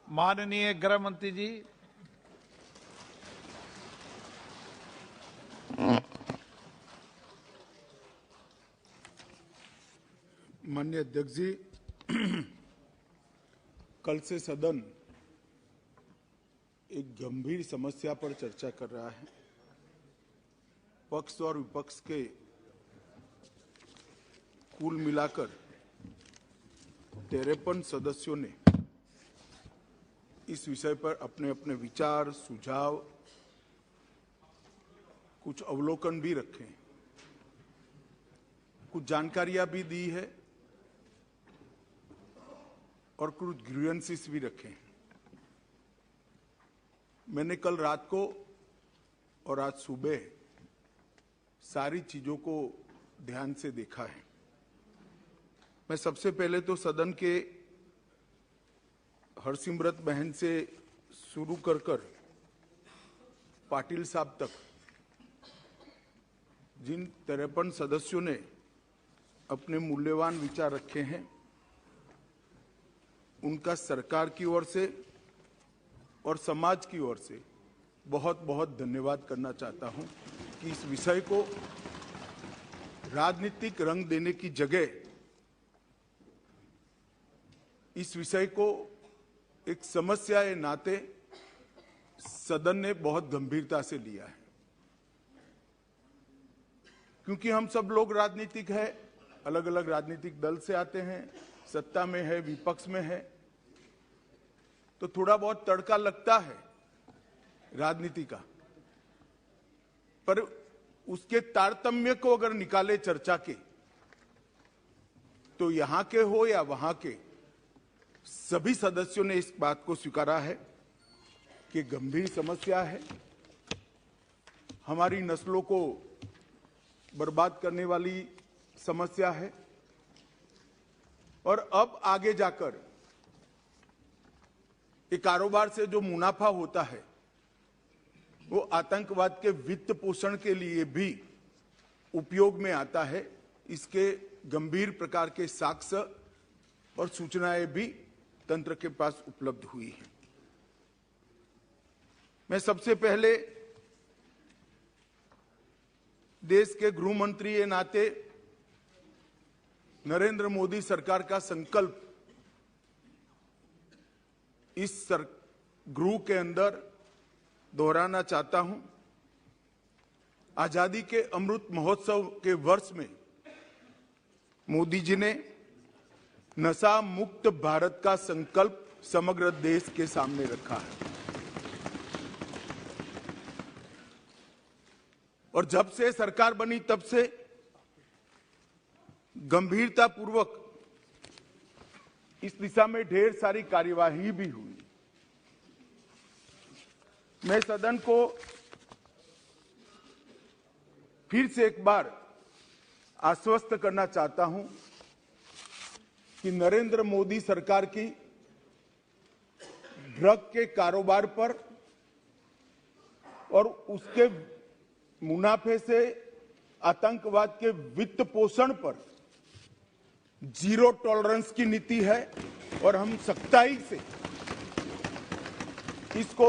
माननीय गृह मंत्री जी। माननीय अध्यक्ष जी, कल से सदन एक गंभीर समस्या पर चर्चा कर रहा है। पक्ष और विपक्ष के कुल मिलाकर 53 सदस्यों ने इस विषय पर अपने अपने विचार, सुझाव, कुछ अवलोकन भी रखे, कुछ जानकारियां भी दी है और कुछ ग्रीवेंसेस भी रखे। मैंने कल रात को और आज सुबह सारी चीजों को ध्यान से देखा है। मैं सबसे पहले तो सदन के हरसिमरत बहन से शुरू कर पाटिल साहब तक जिन 53 सदस्यों ने अपने मूल्यवान विचार रखे हैं, उनका सरकार की ओर से और समाज की ओर से बहुत बहुत धन्यवाद करना चाहता हूं कि इस विषय को राजनीतिक रंग देने की जगह इस विषय को एक समस्या के नाते सदन ने बहुत गंभीरता से लिया है। क्योंकि हम सब लोग राजनीतिक है, अलग अलग राजनीतिक दल से आते हैं, सत्ता में है, विपक्ष में है, तो थोड़ा बहुत तड़का लगता है राजनीति का। पर उसके तारतम्य को अगर निकाले चर्चा के, तो यहां के हो या वहां के सभी सदस्यों ने इस बात को स्वीकारा है कि गंभीर समस्या है, हमारी नस्लों को बर्बाद करने वाली समस्या है और अब आगे जाकर ये कारोबार से जो मुनाफा होता है वो आतंकवाद के वित्त पोषण के लिए भी उपयोग में आता है। इसके गंभीर प्रकार के साक्ष्य और सूचनाएं भी तंत्र के पास उपलब्ध हुई हैं। मैं सबसे पहले देश के गृह मंत्री के नाते नरेंद्र मोदी सरकार का संकल्प इस गृह के अंदर दोहराना चाहता हूं। आजादी के अमृत महोत्सव के वर्ष में मोदी जी ने नशा मुक्त भारत का संकल्प समग्र देश के सामने रखा है और जब से सरकार बनी तब से गंभीरतापूर्वक इस दिशा में ढेर सारी कार्यवाही भी हुई। मैं सदन को फिर से एक बार आश्वस्त करना चाहता हूं कि नरेंद्र मोदी सरकार की ड्रग के कारोबार पर और उसके मुनाफे से आतंकवाद के वित्त पोषण पर जीरो टॉलरेंस की नीति है और हम सख्ताई से इसको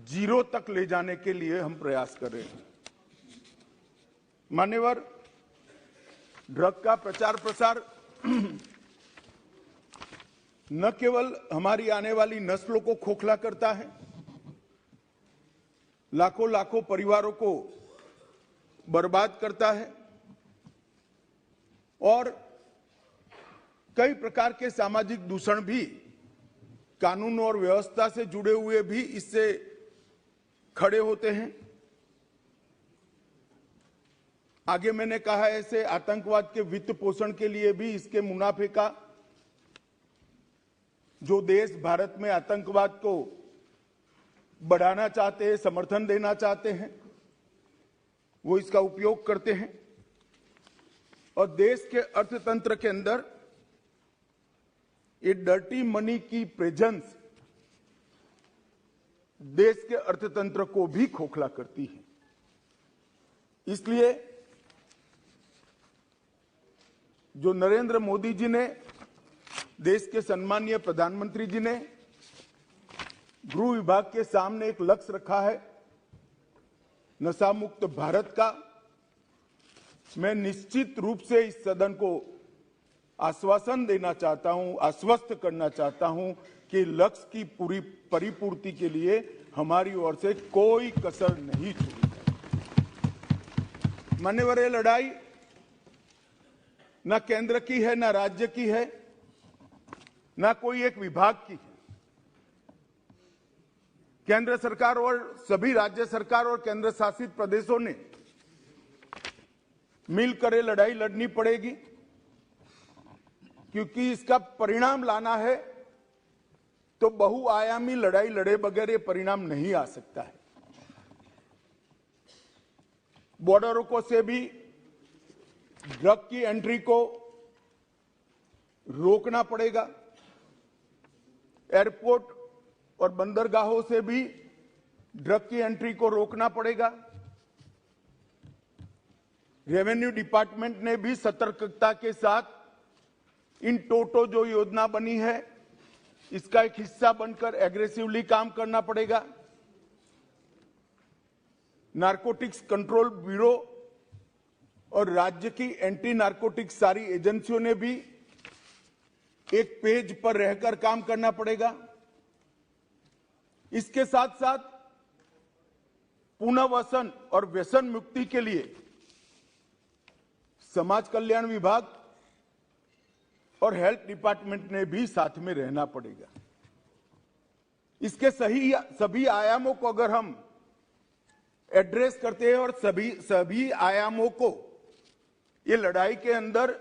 जीरो तक ले जाने के लिए हम प्रयास कर रहे हैं। मान्यवर, ड्रग का प्रचार प्रसार न केवल हमारी आने वाली नस्लों को खोखला करता है, लाखों लाखों परिवारों को बर्बाद करता है और कई प्रकार के सामाजिक दूषण भी, कानून और व्यवस्था से जुड़े हुए भी इससे खड़े होते हैं। आगे मैंने कहा, ऐसे आतंकवाद के वित्त पोषण के लिए भी इसके मुनाफे का जो देश भारत में आतंकवाद को बढ़ाना चाहते हैं, समर्थन देना चाहते हैं, वो इसका उपयोग करते हैं और देश के अर्थतंत्र के अंदर ये डर्टी मनी की प्रेजेंस देश के अर्थतंत्र को भी खोखला करती है। इसलिए जो नरेंद्र मोदी जी ने देश के सम्मानीय प्रधानमंत्री जी ने गृह विभाग के सामने एक लक्ष्य रखा है, नशा मुक्त भारत का। मैं निश्चित रूप से इस सदन को आश्वासन देना चाहता हूं, आश्वस्त करना चाहता हूं कि लक्ष्य की पूरी परिपूर्ति के लिए हमारी ओर से कोई कसर नहीं छोड़ी जाएगी। मान्यवर, ये लड़ाई न केंद्र की है, न राज्य की है, न कोई एक विभाग की है। केंद्र सरकार और सभी राज्य सरकार और केंद्र शासित प्रदेशों ने मिलकर ये लड़ाई लड़नी पड़ेगी, क्योंकि इसका परिणाम लाना है तो बहुआयामी लड़ाई लड़े बगैर ये परिणाम नहीं आ सकता है। बॉर्डरों को से भी ड्रग की एंट्री को रोकना पड़ेगा। एयरपोर्ट और बंदरगाहों से भी ड्रग की एंट्री को रोकना पड़ेगा। रेवेन्यू डिपार्टमेंट ने भी सतर्कता के साथ इन टोटो जो योजना बनी है इसका एक हिस्सा बनकर एग्रेसिवली काम करना पड़ेगा। नारकोटिक्स कंट्रोल ब्यूरो और राज्य की एंटी नारकोटिक्स सारी एजेंसियों ने भी एक पेज पर रहकर काम करना पड़ेगा। इसके साथ साथ पुनर्वसन और व्यसन मुक्ति के लिए समाज कल्याण विभाग और हेल्थ डिपार्टमेंट ने भी साथ में रहना पड़ेगा। इसके सभी आयामों को अगर हम एड्रेस करते हैं और सभी आयामों को ये लड़ाई के अंदर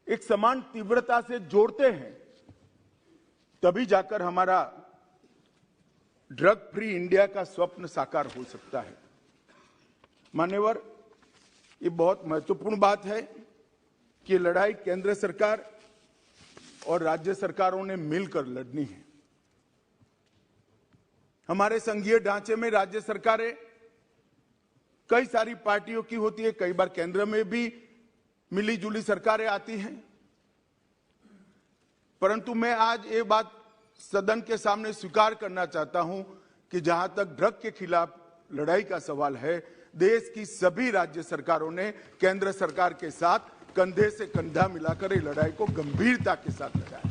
एक समान तीव्रता से जोड़ते हैं, तभी जाकर हमारा ड्रग फ्री इंडिया का स्वप्न साकार हो सकता है। मान्यवर, ये बहुत महत्वपूर्ण बात है कि लड़ाई केंद्र सरकार और राज्य सरकारों ने मिलकर लड़नी है। हमारे संघीय ढांचे में राज्य सरकारें कई सारी पार्टियों की होती है, कई बार केंद्र में भी मिली जुली सरकारें आती हैं, परंतु मैं आज ये बात सदन के सामने स्वीकार करना चाहता हूं कि जहां तक ड्रग के खिलाफ लड़ाई का सवाल है, देश की सभी राज्य सरकारों ने केंद्र सरकार के साथ कंधे से कंधा मिलाकर ये लड़ाई को गंभीरता के साथ लड़ा।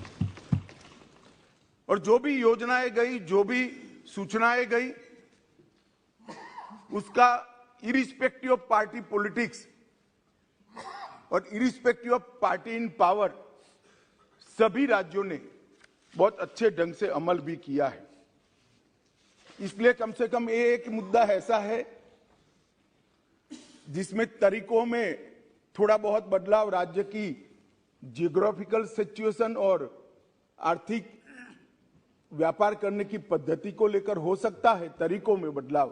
और जो भी योजनाएं गई, जो भी सूचनाएं गई, उसका इरिस्पेक्टिव ऑफ पार्टी पॉलिटिक्स और irrespective of party in power सभी राज्यों ने बहुत अच्छे ढंग से अमल भी किया है। इसलिए कम से कम एक मुद्दा ऐसा है जिसमें तरीकों में थोड़ा बहुत बदलाव राज्य की जियोग्राफिकल सिचुएशन और आर्थिक व्यापार करने की पद्धति को लेकर हो सकता है, तरीकों में बदलाव,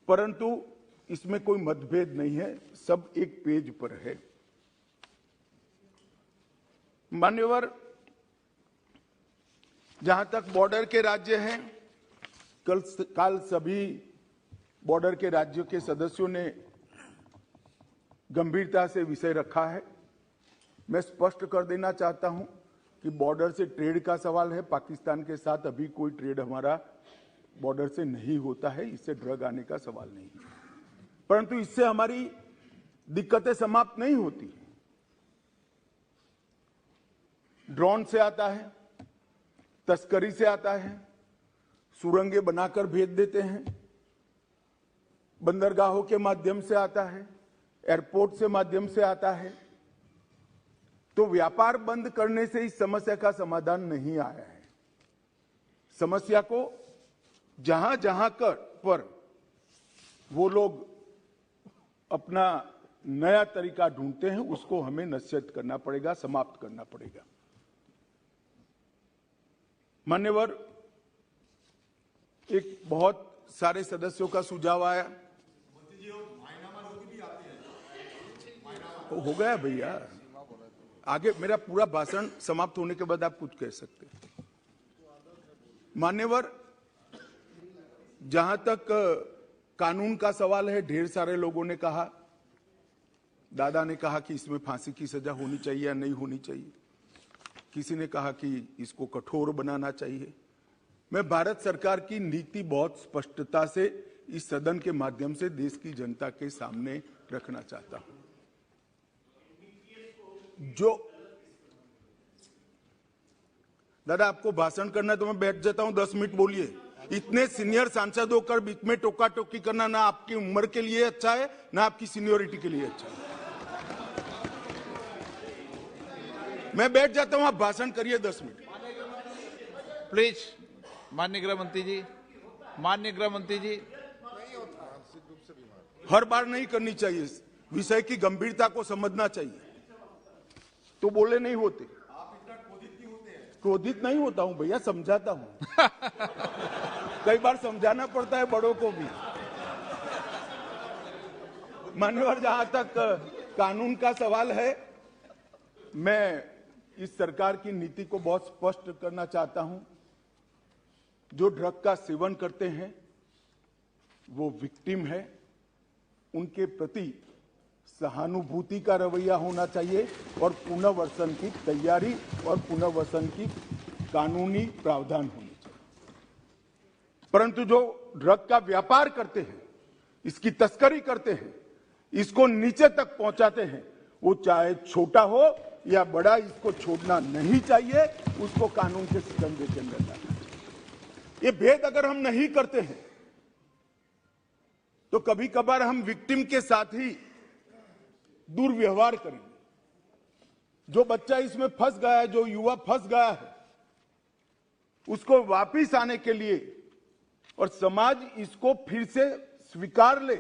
परंतु इसमें कोई मतभेद नहीं है, सब एक पेज पर है। मान्यवर, जहां तक बॉर्डर के राज्य हैं, कल सभी बॉर्डर के राज्यों के सदस्यों ने गंभीरता से विषय रखा है। मैं स्पष्ट कर देना चाहता हूं कि बॉर्डर से ट्रेड का सवाल है। पाकिस्तान के साथ अभी कोई ट्रेड हमारा बॉर्डर से नहीं होता है, इससे ड्रग आने का सवाल नहीं है, परंतु इससे हमारी दिक्कतें समाप्त नहीं होती। ड्रोन से आता है, तस्करी से आता है, सुरंगें बनाकर भेज देते हैं, बंदरगाहों के माध्यम से आता है, एयरपोर्ट से माध्यम से आता है। तो व्यापार बंद करने से इस समस्या का समाधान नहीं आया है। समस्या को जहां जहां पर वो लोग अपना नया तरीका ढूंढते हैं, उसको हमें नसीहत करना पड़ेगा, समाप्त करना पड़ेगा। मान्यवर, एक बहुत सारे सदस्यों का सुझाव आया, हो गया भैया, आगे मेरा पूरा भाषण समाप्त होने के बाद आप कुछ कह सकते हैं। मान्यवर, जहां तक कानून का सवाल है, ढेर सारे लोगों ने कहा, दादा ने कहा कि इसमें फांसी की सजा होनी चाहिए या नहीं होनी चाहिए। किसी ने कहा कि इसको कठोर बनाना चाहिए। मैं भारत सरकार की नीति बहुत स्पष्टता से इस सदन के माध्यम से देश की जनता के सामने रखना चाहता हूं। जो दादा आपको भाषण करना है तो मैं बैठ जाता हूं, 10 मिनट बोलिए। इतने सीनियर सांसद होकर बीच में टोका टोकी करना ना आपकी उम्र के लिए अच्छा है ना आपकी सीनियोरिटी के लिए अच्छा है। मैं बैठ जाता हूं, आप भाषण करिए 10 मिनट प्लीज। माननीय गृह मंत्री जी, माननीय गृह मंत्री जी, हर बार नहीं करनी चाहिए, विषय की गंभीरता को समझना चाहिए। तो बोले नहीं होते, क्रोधित नहीं होता हूं भैया, समझाता हूं। कई बार समझाना पड़ता है बड़ों को भी। मान्यवर, जहां तक कानून का सवाल है, मैं इस सरकार की नीति को बहुत स्पष्ट करना चाहता हूं। जो ड्रग का सेवन करते हैं वो विक्टिम है, उनके प्रति सहानुभूति का रवैया होना चाहिए और पुनर्वसन की तैयारी और पुनर्वसन की कानूनी प्रावधान होनी चाहिए। परंतु जो ड्रग का व्यापार करते हैं, इसकी तस्करी करते हैं, इसको नीचे तक पहुंचाते हैं, वो चाहे छोटा हो या बड़ा, इसको छोड़ना नहीं चाहिए, उसको कानून के शिकंजे के अंदर लाना चाहिए। ये भेद अगर हम नहीं करते हैं तो कभी कभार हम विक्टिम के साथ ही दुर्व्यवहार करेंगे। जो बच्चा इसमें फंस गया है, जो युवा फंस गया है, उसको वापिस आने के लिए और समाज इसको फिर से स्वीकार ले,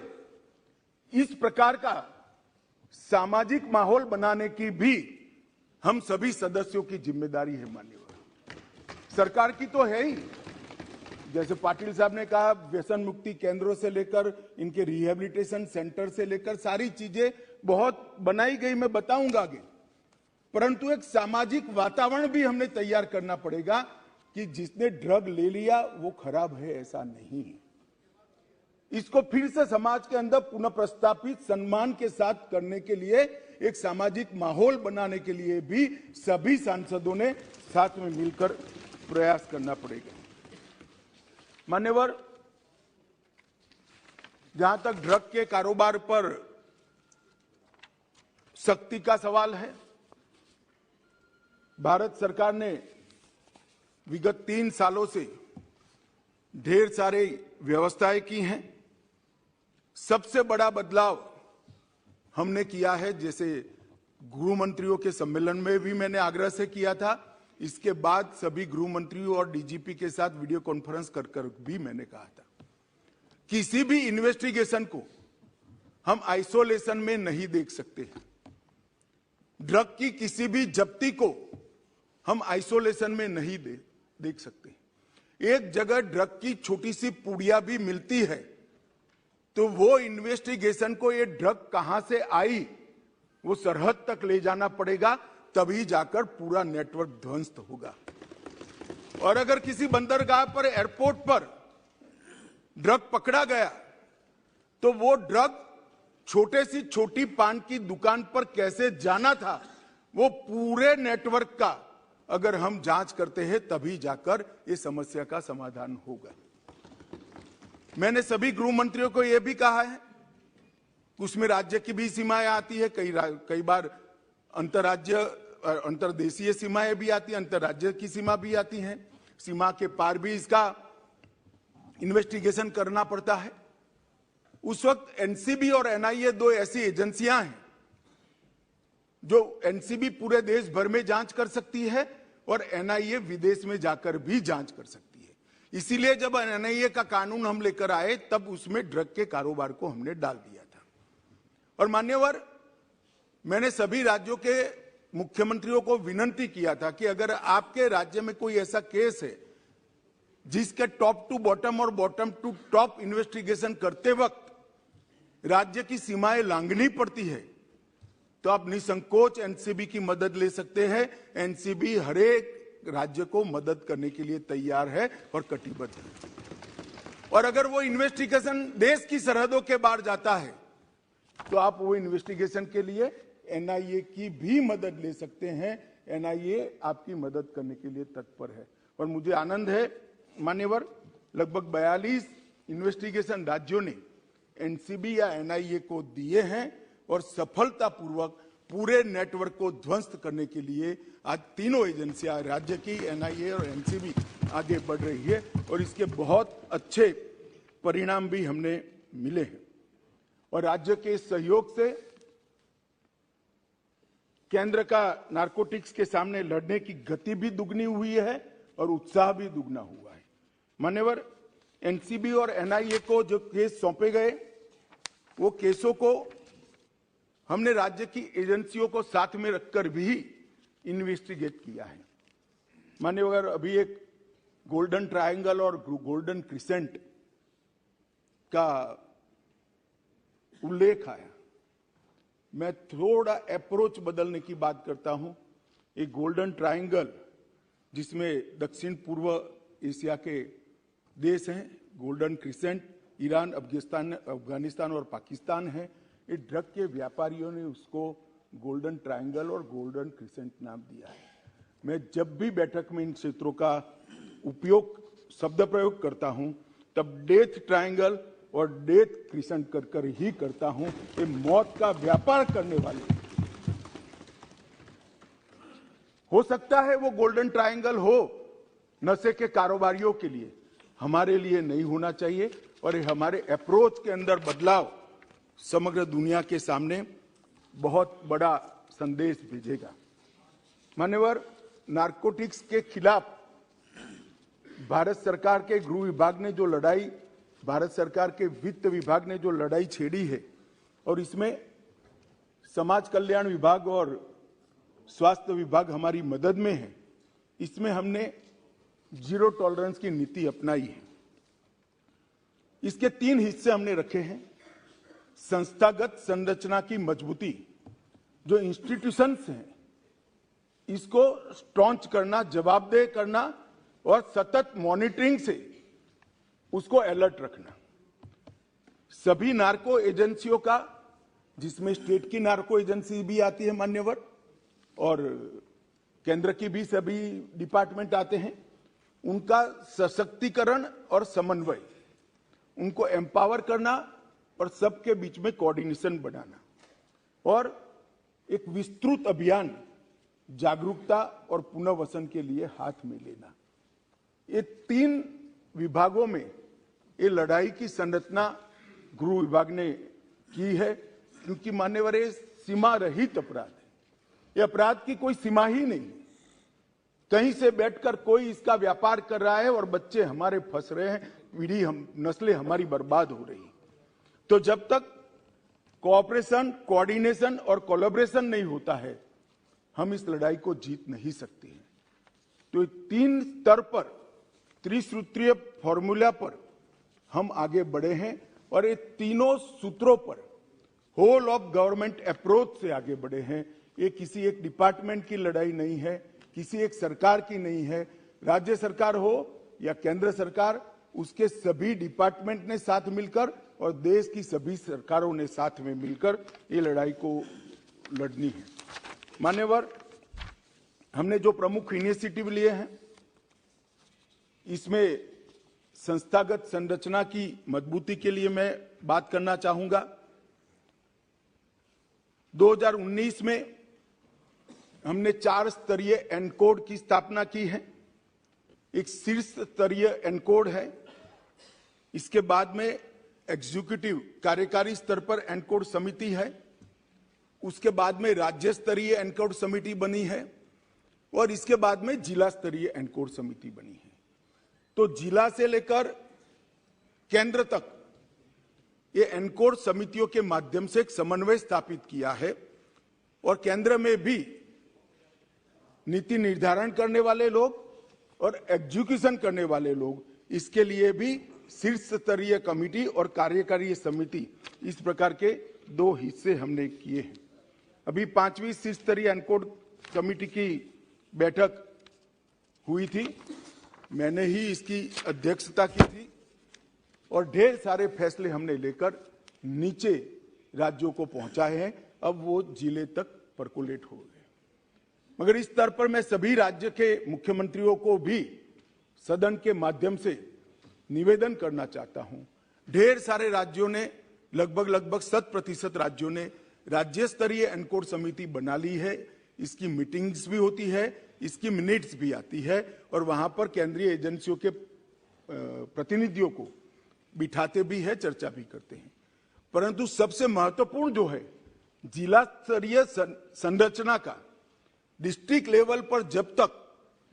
इस प्रकार का सामाजिक माहौल बनाने की भी हम सभी सदस्यों की जिम्मेदारी है। मान्यवर, सरकार की तो है ही। जैसे पाटिल साहब ने कहा, व्यसन मुक्ति केंद्रों से लेकर इनके रिहेबिलिटेशन सेंटर से लेकर सारी चीजें बहुत बनाई गई, मैं बताऊंगा आगे। परंतु एक सामाजिक वातावरण भी हमने तैयार करना पड़ेगा कि जिसने ड्रग ले लिया वो खराब है, ऐसा नहीं। इसको फिर से समाज के अंदर पुनः प्रस्तापित सम्मान के साथ करने के लिए, एक सामाजिक माहौल बनाने के लिए भी सभी सांसदों ने साथ में मिलकर प्रयास करना पड़ेगा। मान्यवर, जहां तक ड्रग के कारोबार पर सख्ती का सवाल है, भारत सरकार ने विगत 3 सालों से ढेर सारे व्यवस्थाएं की हैं। सबसे बड़ा बदलाव हमने किया है, जैसे गृह मंत्रियों के सम्मेलन में भी मैंने आग्रह से किया था, इसके बाद सभी गृह मंत्रियों और डीजीपी के साथ वीडियो कॉन्फ्रेंस कर भी मैंने कहा था, किसी भी इन्वेस्टिगेशन को हम आइसोलेशन में नहीं देख सकते। ड्रग की किसी भी जब्ती को हम आइसोलेशन में नहीं देख सकते। एक जगह ड्रग की छोटी सी पुड़िया भी मिलती है तो वो इन्वेस्टिगेशन को, ये ड्रग कहां से आई, वो सरहद तक ले जाना पड़ेगा, तभी जाकर पूरा नेटवर्क ध्वस्त होगा। और अगर किसी बंदरगाह पर, एयरपोर्ट पर ड्रग पकड़ा गया तो वो ड्रग छोटे सी छोटी पान की दुकान पर कैसे जाना था, वो पूरे नेटवर्क का अगर हम जांच करते हैं तभी जाकर ये समस्या का समाधान होगा। मैंने सभी गृह मंत्रियों को यह भी कहा है, उसमें राज्य की भी सीमाएं आती है, कई बार अंतरराज्य अंतरदेशीय सीमाएं भी आती हैं, अंतरराज्य की सीमा भी आती हैं, सीमा के पार भी इसका इन्वेस्टिगेशन करना पड़ता है। उस वक्त एनसीबी और एनआईए 2 ऐसी एजेंसियां हैं जो एनसीबी पूरे देश भर में जांच कर सकती है और एनआईए विदेश में जाकर भी जांच कर सकती है। इसीलिए जब एनआईए का कानून हम लेकर आए तब उसमें ड्रग के कारोबार को हमने डाल दिया था। और मान्यवर, मैंने सभी राज्यों के मुख्यमंत्रियों को विनती किया था कि अगर आपके राज्य में कोई ऐसा केस है जिसके टॉप टू बॉटम और बॉटम टू टॉप इन्वेस्टिगेशन करते वक्त राज्य की सीमाएं लांघनी पड़ती है, तो आप निसंकोच एनसीबी की मदद ले सकते हैं। एनसीबी हर एक राज्य को मदद करने के लिए तैयार है और कटिबद्ध है। और अगर वो इन्वेस्टिगेशन देश की सरहदों के बाहर जाता है तो आप वो इन्वेस्टिगेशन के लिए एनआईए की भी मदद ले सकते हैं। एनआईए आपकी मदद करने के लिए तत्पर है। और मुझे आनंद है मान्यवर, लगभग 42 इन्वेस्टिगेशन राज्यों ने एनसीबी या एनआईए को दिए हैं और सफलतापूर्वक पूरे नेटवर्क को ध्वस्त करने के लिए आज तीनों एजेंसियां, राज्य की, एनआईए और एनसीबी, आगे बढ़ रही है और इसके बहुत अच्छे परिणाम भी हमने मिले हैं। और राज्य के सहयोग से केंद्र का नारकोटिक्स के सामने लड़ने की गति भी दुगनी हुई है और उत्साह भी दुगना हुआ है। मान्यवर, एनसीबी और एनआईए को जो केस सौंपे गए, वो केसों को हमने राज्य की एजेंसियों को साथ में रखकर भी इन्वेस्टिगेट किया है। मान्यवर, अभी एक गोल्डन ट्रायंगल और गोल्डन क्रिसेंट का उल्लेख आया। मैं थोड़ा अप्रोच बदलने की बात करता हूं। एक गोल्डन ट्रायंगल जिसमें दक्षिण पूर्व एशिया के देश हैं, गोल्डन क्रिसेंट ईरान, अफगानिस्तान और पाकिस्तान है। ये ड्रग के व्यापारियों ने उसको गोल्डन ट्रायंगल और गोल्डन क्रिसेंट नाम दिया है। मैं जब भी बैठक में इन क्षेत्रों का शब्द प्रयोग करता हूं, तब डेथ ट्रायंगल और डेथ क्रिसेंट कर ही करता हूं। ये मौत का व्यापार करने वाले, हो सकता है वो गोल्डन ट्रायंगल हो नशे के कारोबारियों के लिए, हमारे लिए नहीं होना चाहिए। और ये हमारे अप्रोच के अंदर बदलाव समग्र दुनिया के सामने बहुत बड़ा संदेश भेजेगा। मान्यवर, नारकोटिक्स के खिलाफ भारत सरकार के गृह विभाग ने जो लड़ाई, भारत सरकार के वित्त विभाग ने जो लड़ाई छेड़ी है, और इसमें समाज कल्याण विभाग और स्वास्थ्य विभाग हमारी मदद में है, इसमें हमने जीरो टॉलरेंस की नीति अपनाई है। इसके 3 हिस्से हमने रखे हैं। संस्थागत संरचना की मजबूती, जो इंस्टीट्यूशंस हैं, इसको स्ट्रॉन्च करना, जवाबदेह करना और सतत मॉनिटरिंग से उसको अलर्ट रखना। सभी नार्को एजेंसियों का, जिसमें स्टेट की नार्को एजेंसी भी आती है मान्यवर, और केंद्र की भी सभी डिपार्टमेंट आते हैं, उनका सशक्तिकरण और समन्वय, उनको एम्पावर करना और सबके बीच में कोऑर्डिनेशन बनाना, और एक विस्तृत अभियान जागरूकता और पुनर्वसन के लिए हाथ में लेना। ये 3 विभागों में ये लड़ाई की संरचना गृह विभाग ने की है, क्योंकि मान्यवर ये सीमा रहित अपराध है। ये अपराध की कोई सीमा ही नहीं है। कहीं से बैठकर कोई इसका व्यापार कर रहा है और बच्चे हमारे फंस रहे हैं, नस्लें हमारी बर्बाद हो रही है। तो जब तक कोऑपरेशन, कोऑर्डिनेशन और कोलैबोरेशन नहीं होता है, हम इस लड़ाई को जीत नहीं सकते हैं। तो 3 स्तर पर, त्रिसूत्रीय फॉर्मूला पर हम आगे बढ़े हैं और ये तीनों सूत्रों पर होल ऑफ गवर्नमेंट अप्रोच से आगे बढ़े हैं। ये किसी एक डिपार्टमेंट की लड़ाई नहीं है, किसी एक सरकार की नहीं है। राज्य सरकार हो या केंद्र सरकार, उसके सभी डिपार्टमेंट ने साथ मिलकर और देश की सभी सरकारों ने साथ में मिलकर ये लड़ाई को लड़नी है। मान्यवर, हमने जो प्रमुख इनिशिएटिव लिए हैं, इसमें संस्थागत संरचना की मजबूती के लिए मैं बात करना चाहूंगा। 2019 में हमने 4 स्तरीय एनकोड की स्थापना की है। एक शीर्ष स्तरीय एनकोड है, इसके बाद में एग्जीक्यूटिव कार्यकारी स्तर पर एनकोड समिति है, उसके बाद में राज्य स्तरीय एनकोड समिति बनी है और इसके बाद में जिला स्तरीय एनकोड समिति बनी है। तो जिला से लेकर केंद्र तक ये एनकोड समितियों के माध्यम से एक समन्वय स्थापित किया है और केंद्र में भी नीति निर्धारण करने वाले लोग और एग्जीक्यूशन करने वाले लोग, इसके लिए भी शीर्ष स्तरीय कमेटी और कार्यकारी समिति, इस प्रकार के 2 हिस्से हमने किए हैं। अभी 5वीं शीर्ष स्तरीय एनकोड कमेटी की बैठक हुई थी, मैंने ही इसकी अध्यक्षता की थी और ढेर सारे फैसले हमने लेकर नीचे राज्यों को पहुंचाए हैं। अब वो जिले तक परकोलेट हो गए। मगर इस स्तर पर मैं सभी राज्य के मुख्यमंत्रियों को भी सदन के माध्यम से निवेदन करना चाहता हूं। ढेर सारे राज्यों ने लगभग 100% राज्यों ने राज्य स्तरीय एनकोड समिति बना ली है। इसकी मीटिंग्स भी होती है, इसकी मिनट्स भी आती है और वहां पर केंद्रीय एजेंसियों के प्रतिनिधियों को बिठाते भी है, चर्चा भी करते हैं। परंतु सबसे महत्वपूर्ण जो है, जिला स्तरीय संरचना का डिस्ट्रिक्ट लेवल पर जब तक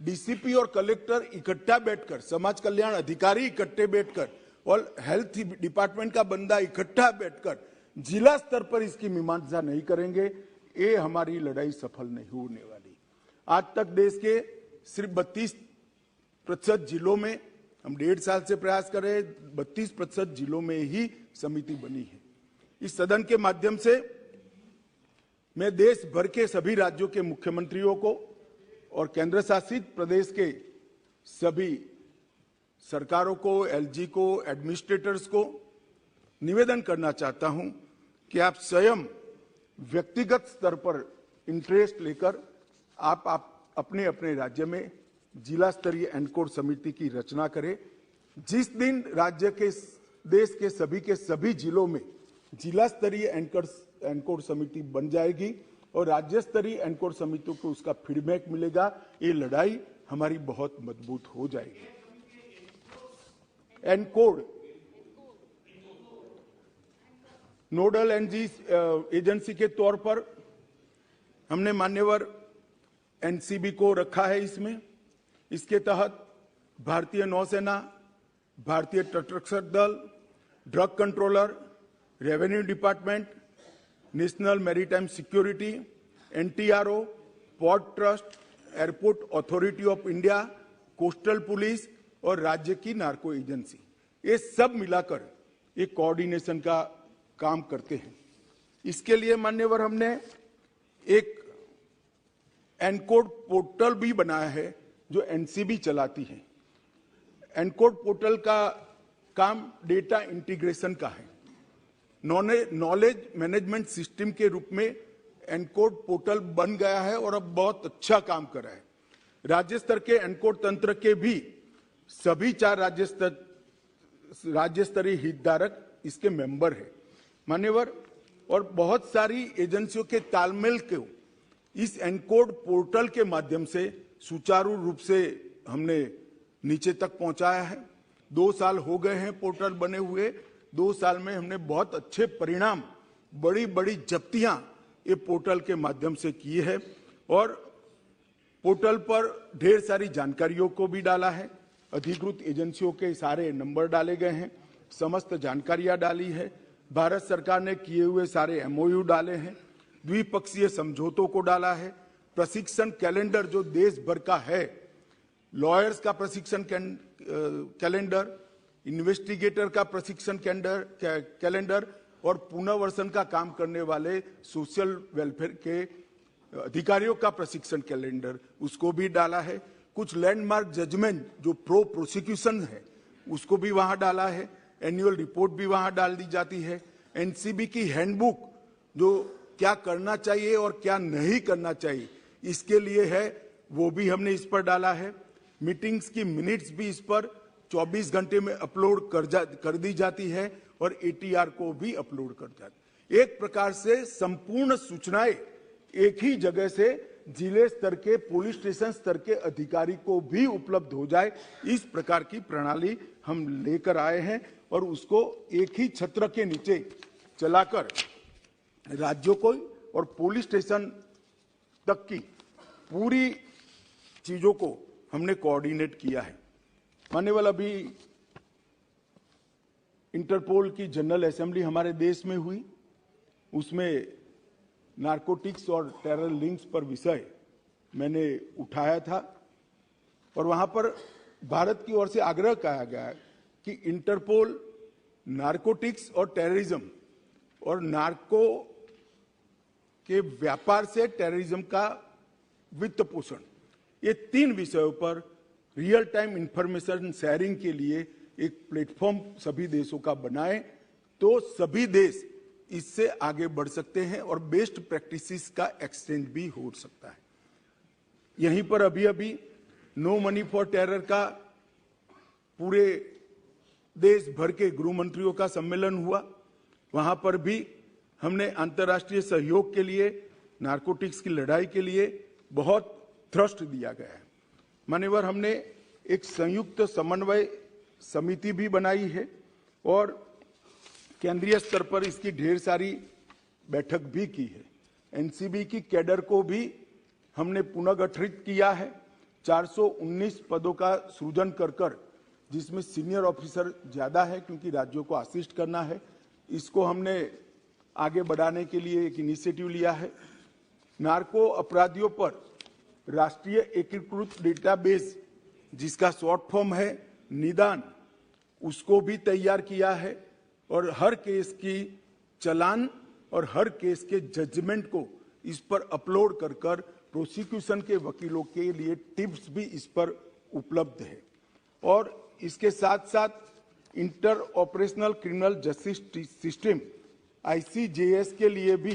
डीसीपी और कलेक्टर इकट्ठा बैठकर, समाज कल्याण अधिकारी इकट्ठे बैठकर और हेल्थ डिपार्टमेंट का बंदा इकट्ठा बैठकर जिला स्तर पर इसकी मीमांसा नहीं करेंगे, ये हमारी लड़ाई सफल नहीं होने वाली। आज तक देश के सिर्फ 32% जिलों में, हम 1.5 साल से प्रयास कर रहे हैं, 32% जिलों में ही समिति बनी है। इस सदन के माध्यम से मैं देश भर के सभी राज्यों के मुख्यमंत्रियों को और केंद्र शासित प्रदेश के सभी सरकारों को, एलजी को, एडमिनिस्ट्रेटर्स को निवेदन करना चाहता हूं कि आप स्वयं व्यक्तिगत स्तर पर इंटरेस्ट लेकर आप अपने अपने राज्य में जिला स्तरीय एनकोड समिति की रचना करें। जिस दिन राज्य के, देश के सभी जिलों में जिला स्तरीय एनकोड समिति बन जाएगी और राज्य स्तरीय एनकोड समितियों को उसका फीडबैक मिलेगा, ये लड़ाई हमारी बहुत मजबूत हो जाएगी। एनकोड नोडल एजेंसी के तौर पर हमने मान्यवर एनसीबी को रखा है। इसके तहत भारतीय नौसेना, भारतीय तटरक्षक दल, drug controller, revenue department, national maritime security, NTRO, port trust, airport authority of India, coastal police और राज्य की नार्को एजेंसी, ये सब मिलाकर एक कोऑर्डिनेशन का काम करते हैं। इसके लिए मान्यवर हमने एक एनकोड पोर्टल भी बनाया है जो एनसीबी चलाती है। एनकोड पोर्टल का काम डेटा इंटीग्रेशन का है। नॉलेज मैनेजमेंट सिस्टम के रूप में एनकोड पोर्टल बन गया है और अब बहुत अच्छा काम कर रहा है। राज्य स्तर के एनकोड तंत्र के भी सभी 4 राज्य स्तरीय हितधारक इसके मेंबर है मान्यवर, और बहुत सारी एजेंसियों के तालमेल को इस एनकोड पोर्टल के माध्यम से सुचारू रूप से हमने नीचे तक पहुंचाया है। 2 साल हो गए हैं पोर्टल बने हुए। 2 साल में हमने बहुत अच्छे परिणाम, बड़ी बड़ी जब्तियां ये पोर्टल के माध्यम से की है और पोर्टल पर ढेर सारी जानकारियों को भी डाला है। अधिकृत एजेंसियों के सारे नंबर डाले गए हैं, समस्त जानकारियां डाली है। भारत सरकार ने किए हुए सारे एमओयू डाले हैं, द्विपक्षीय समझौतों को डाला है। प्रशिक्षण कैलेंडर जो देश भर का है, लॉयर्स का प्रशिक्षण कैलेंडर, इन्वेस्टिगेटर का प्रशिक्षण कैलेंडर और पुनर्वसन का काम करने वाले सोशल वेलफेयर के अधिकारियों का प्रशिक्षण कैलेंडर, उसको भी डाला है। कुछ लैंडमार्क जजमेंट जो प्रो प्रोसिक्यूशन है उसको भी वहां डाला है। एनुअल रिपोर्ट भी वहां डाल दी जाती है। एनसीबी की हैंडबुक जो क्या करना चाहिए और क्या नहीं करना चाहिए इसके लिए है, वो भी हमने इस पर डाला है। मीटिंग्स की मिनट्स भी इस पर 24 घंटे में अपलोड कर दी जाती है और एटीआर को भी अपलोड कर जाती है। एक प्रकार से संपूर्ण सूचनाएं एक ही जगह से जिले स्तर के, पुलिस स्टेशन स्तर के अधिकारी को भी उपलब्ध हो जाए, इस प्रकार की प्रणाली हम लेकर आए हैं और उसको एक ही छत्र के नीचे चलाकर राज्यों को और पुलिस स्टेशन तक की पूरी चीजों को हमने कोऑर्डिनेट किया है। मान्यवर, अभी इंटरपोल की जनरल असेंबली हमारे देश में हुई, उसमें नारकोटिक्स और टेरर लिंक्स पर विषय मैंने उठाया था और वहां पर भारत की ओर से आग्रह किया गया कि इंटरपोल नारकोटिक्स और टेररिज्म और नार्को के व्यापार से टेररिज्म का वित्त पोषण, ये 3 विषयों पर रियल टाइम इंफॉर्मेशन शेयरिंग के लिए एक प्लेटफॉर्म सभी देशों का बनाए तो सभी देश इससे आगे बढ़ सकते हैं और बेस्ट प्रैक्टिसेस का एक्सचेंज भी हो सकता है। यहीं पर अभी अभी नो मनी फॉर टेरर का पूरे देश भर के गृह मंत्रियों का सम्मेलन हुआ। वहां पर भी हमने अंतर्राष्ट्रीय सहयोग के लिए, नारकोटिक्स की लड़ाई के लिए बहुत थ्रस्ट दिया गया है। मान्यवर, हमने एक संयुक्त समन्वय समिति भी बनाई है और केंद्रीय स्तर पर इसकी ढेर सारी बैठक भी की है। एनसीबी की कैडर को भी हमने पुनर्गठित किया है। 419 पदों का सृजन कर जिसमें सीनियर ऑफिसर ज्यादा है क्योंकि राज्यों को असिस्ट करना है, इसको हमने आगे बढ़ाने के लिए एक इनिशिएटिव लिया है। नार्को अपराधियों पर राष्ट्रीय एकीकृत डेटाबेस जिसका शॉर्ट फॉर्म है निदान, उसको भी तैयार किया है और हर केस की चालान और हर केस के जजमेंट को इस पर अपलोड कर प्रोसिक्यूशन के वकीलों के लिए टिप्स भी इस पर उपलब्ध है। और इसके साथ साथ inter operational criminal justice system ICJS के लिए भी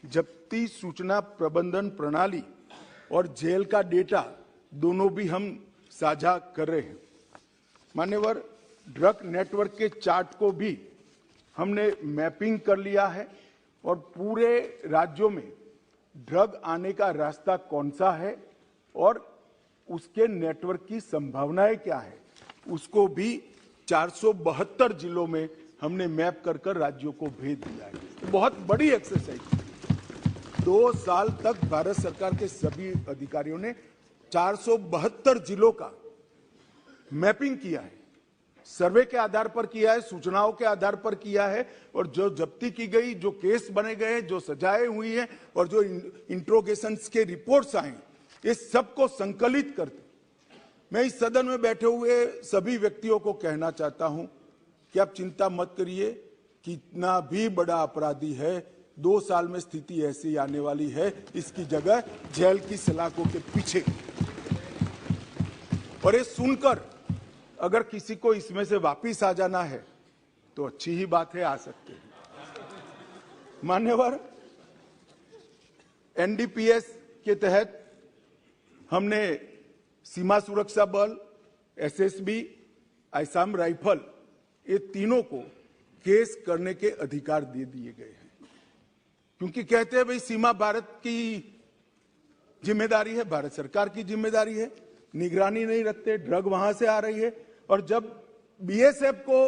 जब्ती सूचना प्रबंधन प्रणाली और जेल का डेटा दोनों भी हम साझा कर रहे हैं। मान्यवर, ड्रग नेटवर्क के चार्ट को भी हमने मैपिंग कर लिया है और पूरे राज्यों में ड्रग आने का रास्ता कौन सा है और उसके नेटवर्क की संभावनाएं क्या है, उसको भी 472 जिलों में हमने मैप कर राज्यों को भेज दिया है। बहुत बड़ी एक्सरसाइज। 2 साल तक भारत सरकार के सभी अधिकारियों ने 472 जिलों का मैपिंग किया है, सर्वे के आधार पर किया है, सूचनाओं के आधार पर किया है और जो जब्ती की गई, जो केस बने गए, जो सजाएं हुई हैं और जो इंट्रोगेशंस के रिपोर्ट्स आए, ये सबको संकलित करते मैं इस सदन में बैठे हुए सभी व्यक्तियों को कहना चाहता हूं कि आप चिंता मत करिए। कितना भी बड़ा अपराधी है, 2 साल में स्थिति ऐसी आने वाली है, इसकी जगह जेल की सलाखों के पीछे। और ये सुनकर अगर किसी को इसमें से वापिस आ जाना है तो अच्छी ही बात है, आ सकते हैं। मान्यवर, NDPS के तहत हमने सीमा सुरक्षा बल, SSB, असम राइफल, ये तीनों को केस करने के अधिकार दे दिए गए हैं क्योंकि कहते हैं भाई सीमा भारत की जिम्मेदारी है, भारत सरकार की जिम्मेदारी है, निगरानी नहीं रखते, ड्रग वहां से आ रही है। और जब BSF को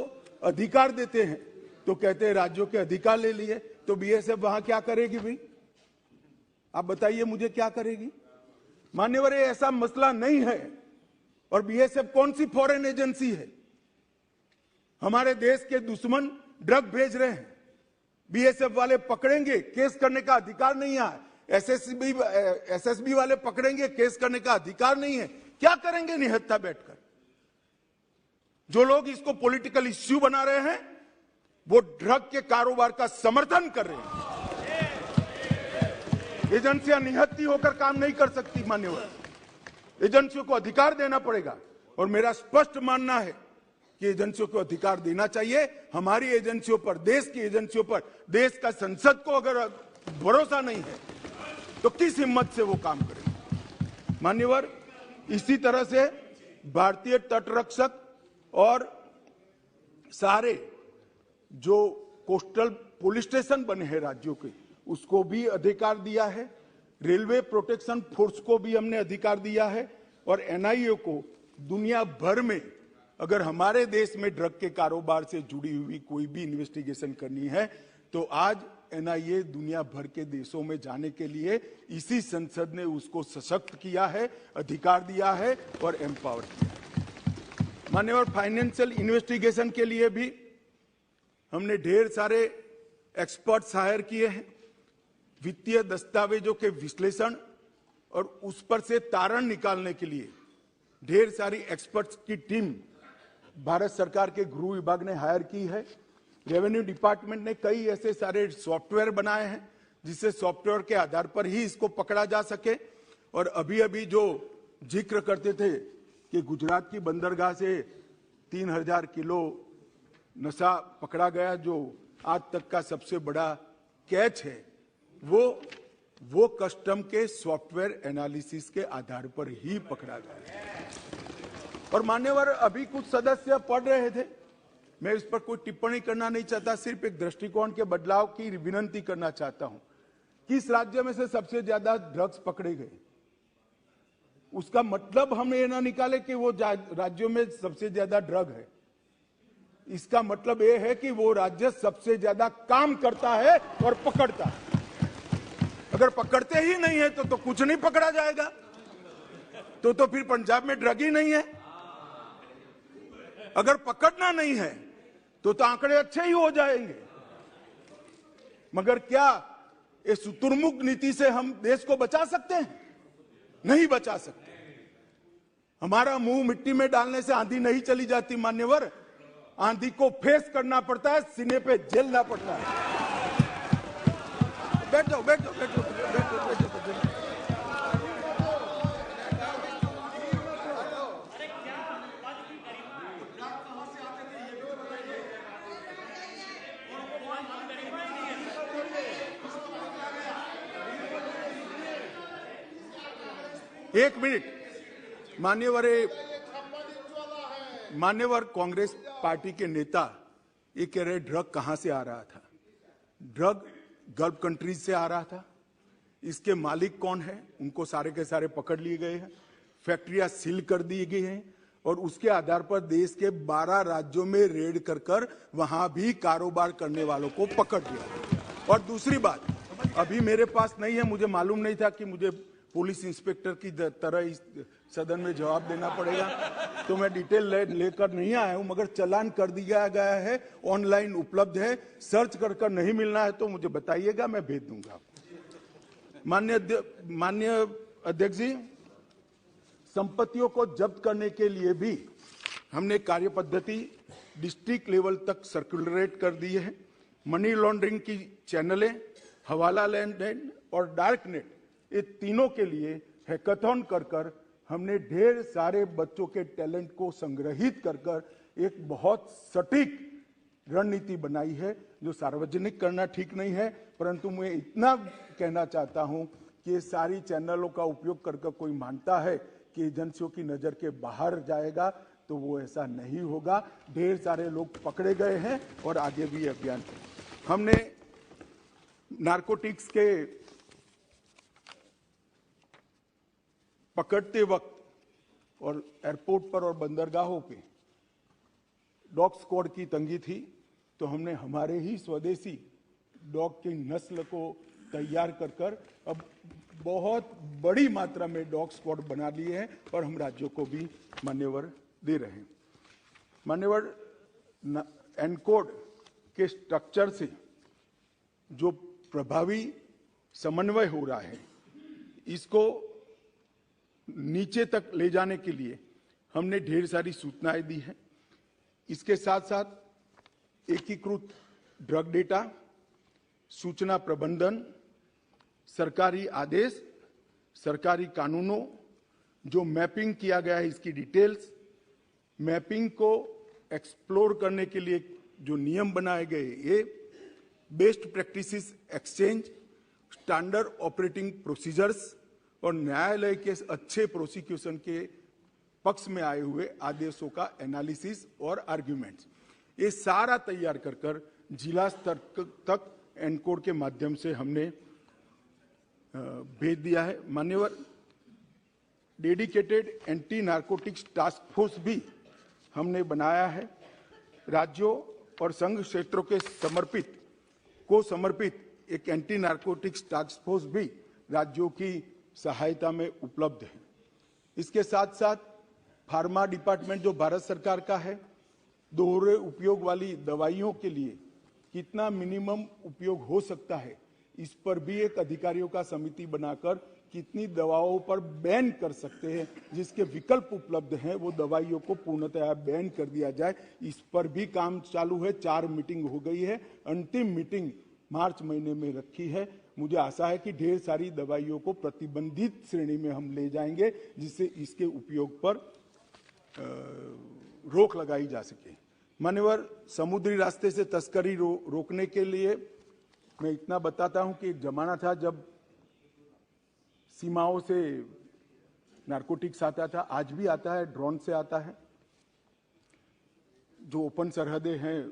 अधिकार देते हैं तो कहते हैं राज्यों के अधिकार ले लिए, तो BSF वहां क्या करेगी भाई? आप बताइए मुझे, क्या करेगी? मान्यवर, ये ऐसा मसला नहीं है। और BSF कौन सी फॉरेन एजेंसी है? हमारे देश के दुश्मन ड्रग भेज रहे हैं, BSF वाले पकड़ेंगे, केस करने का अधिकार नहीं है। SSB वाले पकड़ेंगे, केस करने का अधिकार नहीं है। क्या करेंगे निहत्था बैठकर? जो लोग इसको पॉलिटिकल इश्यू बना रहे हैं वो ड्रग के कारोबार का समर्थन कर रहे हैं। एजेंसियां निहत्ती होकर काम नहीं कर सकती। मान्यवर, एजेंसियों को अधिकार देना पड़ेगा और मेरा स्पष्ट मानना है कि एजेंसियों को अधिकार देना चाहिए। हमारी एजेंसियों पर, देश की एजेंसियों पर, देश का संसद को अगर भरोसा नहीं है तो किस हिम्मत से वो काम करें? मान्यवर, इसी तरह से भारतीय तटरक्षक और सारे जो कोस्टल पुलिस स्टेशन बने हैं राज्यों के, उसको भी अधिकार दिया है। रेलवे प्रोटेक्शन फोर्स को भी हमने अधिकार दिया है और NIA को दुनिया भर में अगर हमारे देश में ड्रग के कारोबार से जुड़ी हुई कोई भी इन्वेस्टिगेशन करनी है तो आज NIA दुनिया भर के देशों में जाने के लिए इसी संसद ने उसको सशक्त किया है, अधिकार दिया है और एम्पावर किया है। मान्यवर, फाइनेंशियल इन्वेस्टिगेशन के लिए भी हमने ढेर सारे एक्सपर्ट्स हायर किए हैं। वित्तीय दस्तावेजों के विश्लेषण और उस पर से तारण निकालने के लिए ढेर सारी एक्सपर्ट्स की टीम भारत सरकार के गृह विभाग ने हायर की है। रेवेन्यू डिपार्टमेंट ने कई ऐसे सारे सॉफ्टवेयर बनाए हैं जिससे सॉफ्टवेयर के आधार पर ही इसको पकड़ा जा सके। और अभी अभी जो जिक्र करते थे कि गुजरात की बंदरगाह से 3000 किलो नशा पकड़ा गया, जो आज तक का सबसे बड़ा कैच है, वो वो कस्टम के सॉफ्टवेयर एनालिसिस के आधार पर ही पकड़ा गया। और मान्यवर, अभी कुछ सदस्य पढ़ रहे थे, मैं इस पर कोई टिप्पणी करना नहीं चाहता, सिर्फ एक दृष्टिकोण के बदलाव की विनंती करना चाहता हूं। किस राज्य में से सबसे ज्यादा ड्रग्स पकड़े गए, उसका मतलब हम ये ना निकाले कि वो राज्यों में सबसे ज्यादा ड्रग है। इसका मतलब ये है कि वो राज्य सबसे ज्यादा काम करता है और पकड़ता है। अगर पकड़ते ही नहीं है तो कुछ नहीं पकड़ा जाएगा, तो फिर पंजाब में ड्रग ही नहीं है। अगर पकड़ना नहीं है तो आंकड़े अच्छे ही हो जाएंगे। मगर क्या इस शुतुरमुर्ग नीति से हम देश को बचा सकते हैं? नहीं बचा सकते। हमारा मुंह मिट्टी में डालने से आंधी नहीं चली जाती मान्यवर, आंधी को फेस करना पड़ता है, सीने पे झेलना पड़ता है। बैठ जाओ, बैठ जाओ, बैठ जाओ, बैठ जाओ, बैठ जाओ। एक मिनट मान्यवर कांग्रेस पार्टी के नेता ये कह रहे ड्रग कहां से आ रहा था। ड्रग गल्फ कंट्रीज से आ रहा था। इसके मालिक कौन है, उनको सारे के सारे पकड़ लिए गए हैं, फैक्ट्रियां सील कर दी गई हैं और उसके आधार पर देश के 12 राज्यों में रेड कर वहां भी कारोबार करने वालों को पकड़ लिया। और दूसरी बात, अभी मेरे पास नहीं है, मुझे मालूम नहीं था कि मुझे पुलिस इंस्पेक्टर की तरह इस सदन में जवाब देना पड़ेगा, तो मैं डिटेल लेकर नहीं आया हूं, मगर चालान कर दिया गया है, ऑनलाइन उपलब्ध है, सर्च कर नहीं मिलना है तो मुझे बताइएगा, मैं भेज दूंगा आपको। माननीय अध्यक्ष जी, संपत्तियों को जब्त करने के लिए भी हमने कार्य पद्धति डिस्ट्रिक्ट लेवल तक सर्कुलरेट कर दी है। मनी लॉन्ड्रिंग की चैनलें, हवाला लेन देन और डार्क नेट, ये तीनों के लिए हैकाथॉन कर हमने ढेर सारे बच्चों के टैलेंट को संग्रहित कर एक बहुत सटीक रणनीति बनाई है, जो सार्वजनिक करना ठीक नहीं है, परंतु मैं इतना कहना चाहता हूं कि ये सारी चैनलों का उपयोग कर कोई मानता है कि एजेंसियों की नजर के बाहर जाएगा, तो वो ऐसा नहीं होगा। ढेर सारे लोग पकड़े गए हैं और आगे भी अभियान हमने नारकोटिक्स के पकड़ते वक्त और एयरपोर्ट पर और बंदरगाहों पे डॉग स्क्वाड की तंगी थी, तो हमने हमारे ही स्वदेशी डॉग की नस्ल को तैयार कर अब बहुत बड़ी मात्रा में डॉग स्क्वाड बना लिए हैं और हम राज्यों को भी मान्यवर दे रहे हैं। मान्यवर, एनकोड के स्ट्रक्चर से जो प्रभावी समन्वय हो रहा है, इसको नीचे तक ले जाने के लिए हमने ढेर सारी सूचनाएं दी हैं। इसके साथ साथ एकीकृत ड्रग डेटा, सूचना प्रबंधन, सरकारी आदेश, सरकारी कानूनों, जो मैपिंग किया गया है इसकी डिटेल्स, मैपिंग को एक्सप्लोर करने के लिए जो नियम बनाए गए, ये best practices exchange, standard operating procedures और न्यायालय के अच्छे प्रोसिक्यूशन के पक्ष में आए हुए आदेशों का एनालिसिस और आर्ग्यूमेंट्स, ये सारा तैयार कर जिला स्तर तक एनकोड के माध्यम से हमने भेज दिया है। मान्यवर, dedicated anti narcotics task force भी हमने बनाया है। राज्यों और संघ क्षेत्रों के समर्पित एक एंटी नारकोटिक्स टास्क फोर्स भी राज्यों की सहायता में उपलब्ध है। इसके साथ साथ फार्मा डिपार्टमेंट जो भारत सरकार का है, दोहरे उपयोग वाली दवाइयों के लिए कितना मिनिमम उपयोग हो सकता है, इस पर भी एक अधिकारियों का समिति बनाकर कितनी दवाओं पर बैन कर सकते हैं, जिसके विकल्प उपलब्ध हैं, वो दवाइयों को पूर्णतः बैन कर दिया जाए, इस पर भी काम चालू है। 4 मीटिंग हो गई है, अंतिम मीटिंग मार्च महीने में रखी है। मुझे आशा है कि ढेर सारी दवाइयों को प्रतिबंधित श्रेणी में हम ले जाएंगे, जिससे इसके उपयोग पर रोक लगाई जा सके। मान्यवर, समुद्री रास्ते से तस्करी रोकने के लिए मैं इतना बताता हूं कि एक जमाना था जब सीमाओं से नारकोटिक्स आता था, आज भी आता है, ड्रोन से आता है। जो ओपन सरहदें हैं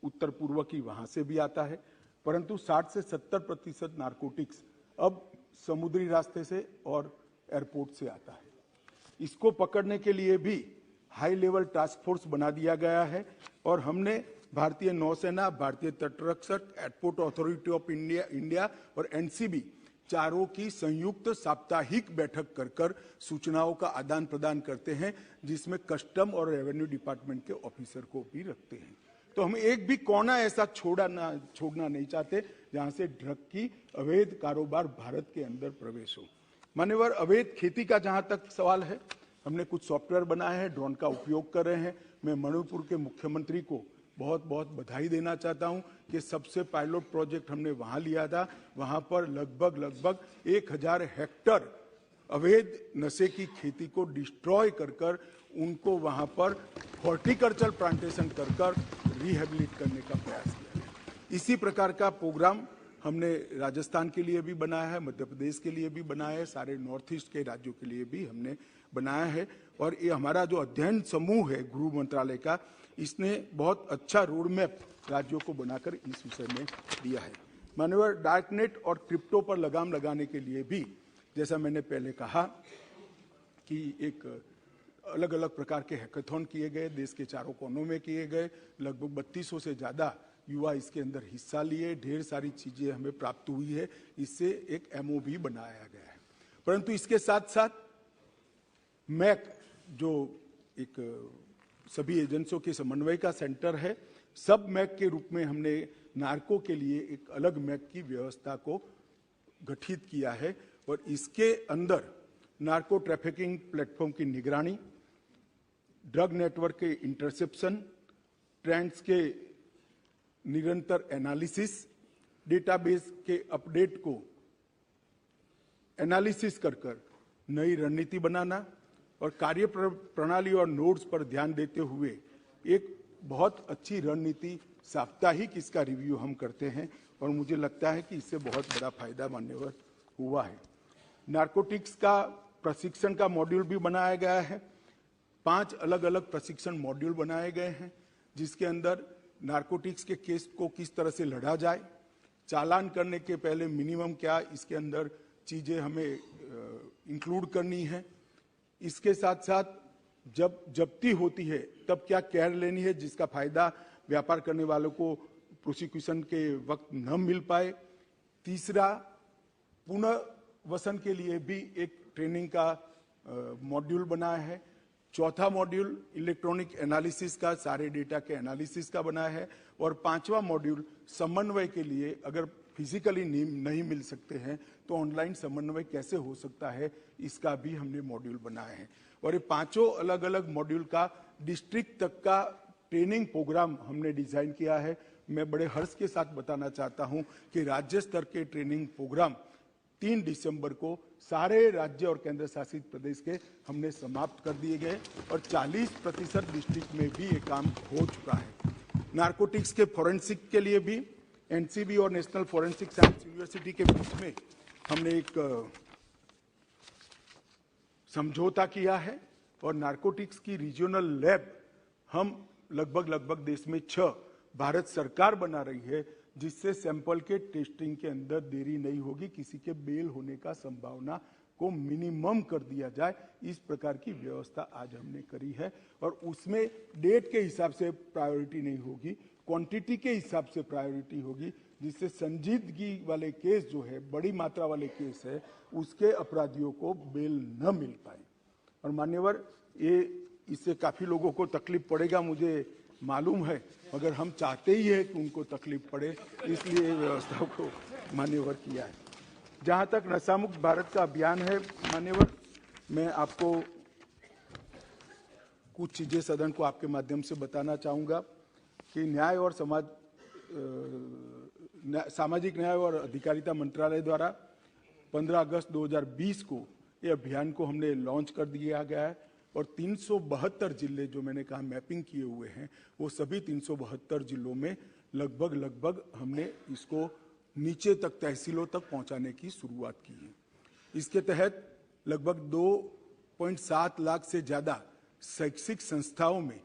उत्तर पूर्व की, वहां से भी आता है। परंतु 60 से 70% नारकोटिक्स अब समुद्री रास्ते से और एयरपोर्ट से आता है। इसको पकड़ने के लिए भी हाई लेवल टास्क फोर्स बना दिया गया है और हमने भारतीय नौसेना, भारतीय तटरक्षक, एयरपोर्ट अथॉरिटी ऑफ इंडिया और एनसीबी चारों की संयुक्त साप्ताहिक बैठक कर सूचनाओं का आदान प्रदान करते हैं, जिसमें कस्टम और रेवेन्यू डिपार्टमेंट के ऑफिसर को भी रखते हैं। तो हम एक भी कोना ऐसा छोड़ना नहीं चाहते जहां से ड्रग की अवैध कारोबार भारत के अंदर प्रवेश हो। मान्यवर, अवैध खेती का जहां तक सवाल है, हमने कुछ सॉफ्टवेयर बनाए हैं, ड्रोन का उपयोग कर रहे हैं। मैं मणिपुर के मुख्यमंत्री को बहुत बहुत बधाई देना चाहता हूं कि सबसे पायलट प्रोजेक्ट हमने वहां लिया था। वहां पर लगभग 1000 हेक्टर अवैध नशे की खेती को डिस्ट्रॉय कर उनको वहां पर हॉर्टिकल्चर प्लांटेशन कर रिहेबिलिट करने का प्रयास किया। इसी प्रकार का प्रोग्राम हमने राजस्थान के लिए भी बनाया है, मध्य प्रदेश के लिए भी बनाया है, सारे नॉर्थ ईस्ट के राज्यों के लिए भी हमने बनाया है। और ये हमारा जो अध्ययन समूह है गृह मंत्रालय का, इसने बहुत अच्छा रोड मैप राज्यों को बनाकर इस विषय में दिया है। माननीय, डार्कनेट और क्रिप्टो पर लगाम लगाने के लिए भी, जैसा मैंने पहले कहा कि एक अलग अलग प्रकार के हैकाथॉन किए गए, देश के चारों कोनों में किए गए, लगभग 3200 से ज़्यादा युवा इसके अंदर हिस्सा लिए, ढेर सारी चीज़ें हमें प्राप्त हुई है, इससे एक MOB बनाया गया है। परंतु इसके साथ साथ मैक, जो एक सभी एजेंसियों के समन्वय का सेंटर है, सब मैक के रूप में हमने नार्को के लिए एक अलग मैक की व्यवस्था को गठित किया है और इसके अंदर नार्को ट्रैफिकिंग प्लेटफॉर्म की निगरानी, ड्रग नेटवर्क के इंटरसेप्शन, ट्रेंड्स के निरंतर एनालिसिस, डेटाबेस के अपडेट को एनालिसिस कर नई रणनीति बनाना और कार्य प्रणाली और नोड्स पर ध्यान देते हुए एक बहुत अच्छी रणनीति साप्ताहिक इसका रिव्यू हम करते हैं और मुझे लगता है कि इससे बहुत बड़ा फायदा मान्यवर हुआ है। नारकोटिक्स का प्रशिक्षण का मॉड्यूल भी बनाया गया है। 5 अलग अलग प्रशिक्षण मॉड्यूल बनाए गए हैं, जिसके अंदर नारकोटिक्स के केस को किस तरह से लड़ा जाए, चालान करने के पहले मिनिमम क्या इसके अंदर चीजें हमें इंक्लूड करनी है, इसके साथ साथ जब जब्ती होती है तब क्या केयर लेनी है जिसका फायदा व्यापार करने वालों को प्रोसिक्यूशन के वक्त न मिल पाए। तीसरा, पुनर्वसन के लिए भी एक ट्रेनिंग का मॉड्यूल बनाया है। चौथा मॉड्यूल इलेक्ट्रॉनिक एनालिसिस का, सारे डेटा के एनालिसिस का बनाया है। और 5वां मॉड्यूल समन्वय के लिए, अगर फिजिकली नहीं मिल सकते हैं तो ऑनलाइन समन्वय कैसे हो सकता है, इसका भी हमने मॉड्यूल बनाए हैं। और ये 5 अलग अलग मॉड्यूल का डिस्ट्रिक्ट तक का ट्रेनिंग प्रोग्राम हमने डिजाइन किया है। मैं बड़े हर्ष के साथ बताना चाहता हूं कि राज्य स्तर के ट्रेनिंग प्रोग्राम 3 दिसंबर को सारे राज्य और केंद्र शासित प्रदेश के हमने समाप्त कर दिए गए और 40% डिस्ट्रिक्ट में भी ये काम हो चुका है। नारकोटिक्स के फॉरेंसिक के लिए भी एनसीबी और नेशनल फॉरेंसिक साइंस यूनिवर्सिटी के बीच में हमने एक समझौता किया है और नारकोटिक्स की रीजनल लैब हम लगभग देश में 6 भारत सरकार बना रही है, जिससे सैंपल के टेस्टिंग के अंदर देरी नहीं होगी, किसी के बेल होने का संभावना को मिनिमम कर दिया जाए। इस प्रकार की व्यवस्था आज हमने करी है और उसमें डेट के हिसाब से प्रायोरिटी नहीं होगी, क्वांटिटी के हिसाब से प्रायोरिटी होगी, जिससे संजीदगी वाले केस जो है, बड़ी मात्रा वाले केस है, उसके अपराधियों को बेल न मिल पाए। और मान्यवर, ये इससे काफी लोगों को तकलीफ पड़ेगा, मुझे मालूम है, मगर हम चाहते ही है कि उनको तकलीफ पड़े, इसलिए व्यवस्था को मान्यवर किया है। जहां तक नशामुक्त भारत का अभियान है मान्यवर, मैं आपको कुछ चीजें सदन को आपके माध्यम से बताना चाहूंगा कि न्याय और सामाजिक न्याय और अधिकारिता मंत्रालय द्वारा 15 अगस्त 2020 को ये अभियान को हमने लॉन्च कर दिया गया है और 372 जिले जो मैंने कहा मैपिंग किए हुए हैं, वो सभी 372 जिलों में लगभग हमने इसको नीचे तक, तहसीलों तक पहुंचाने की शुरुआत की है। इसके तहत लगभग 2.7 लाख से ज्यादा शैक्षिक संस्थाओं में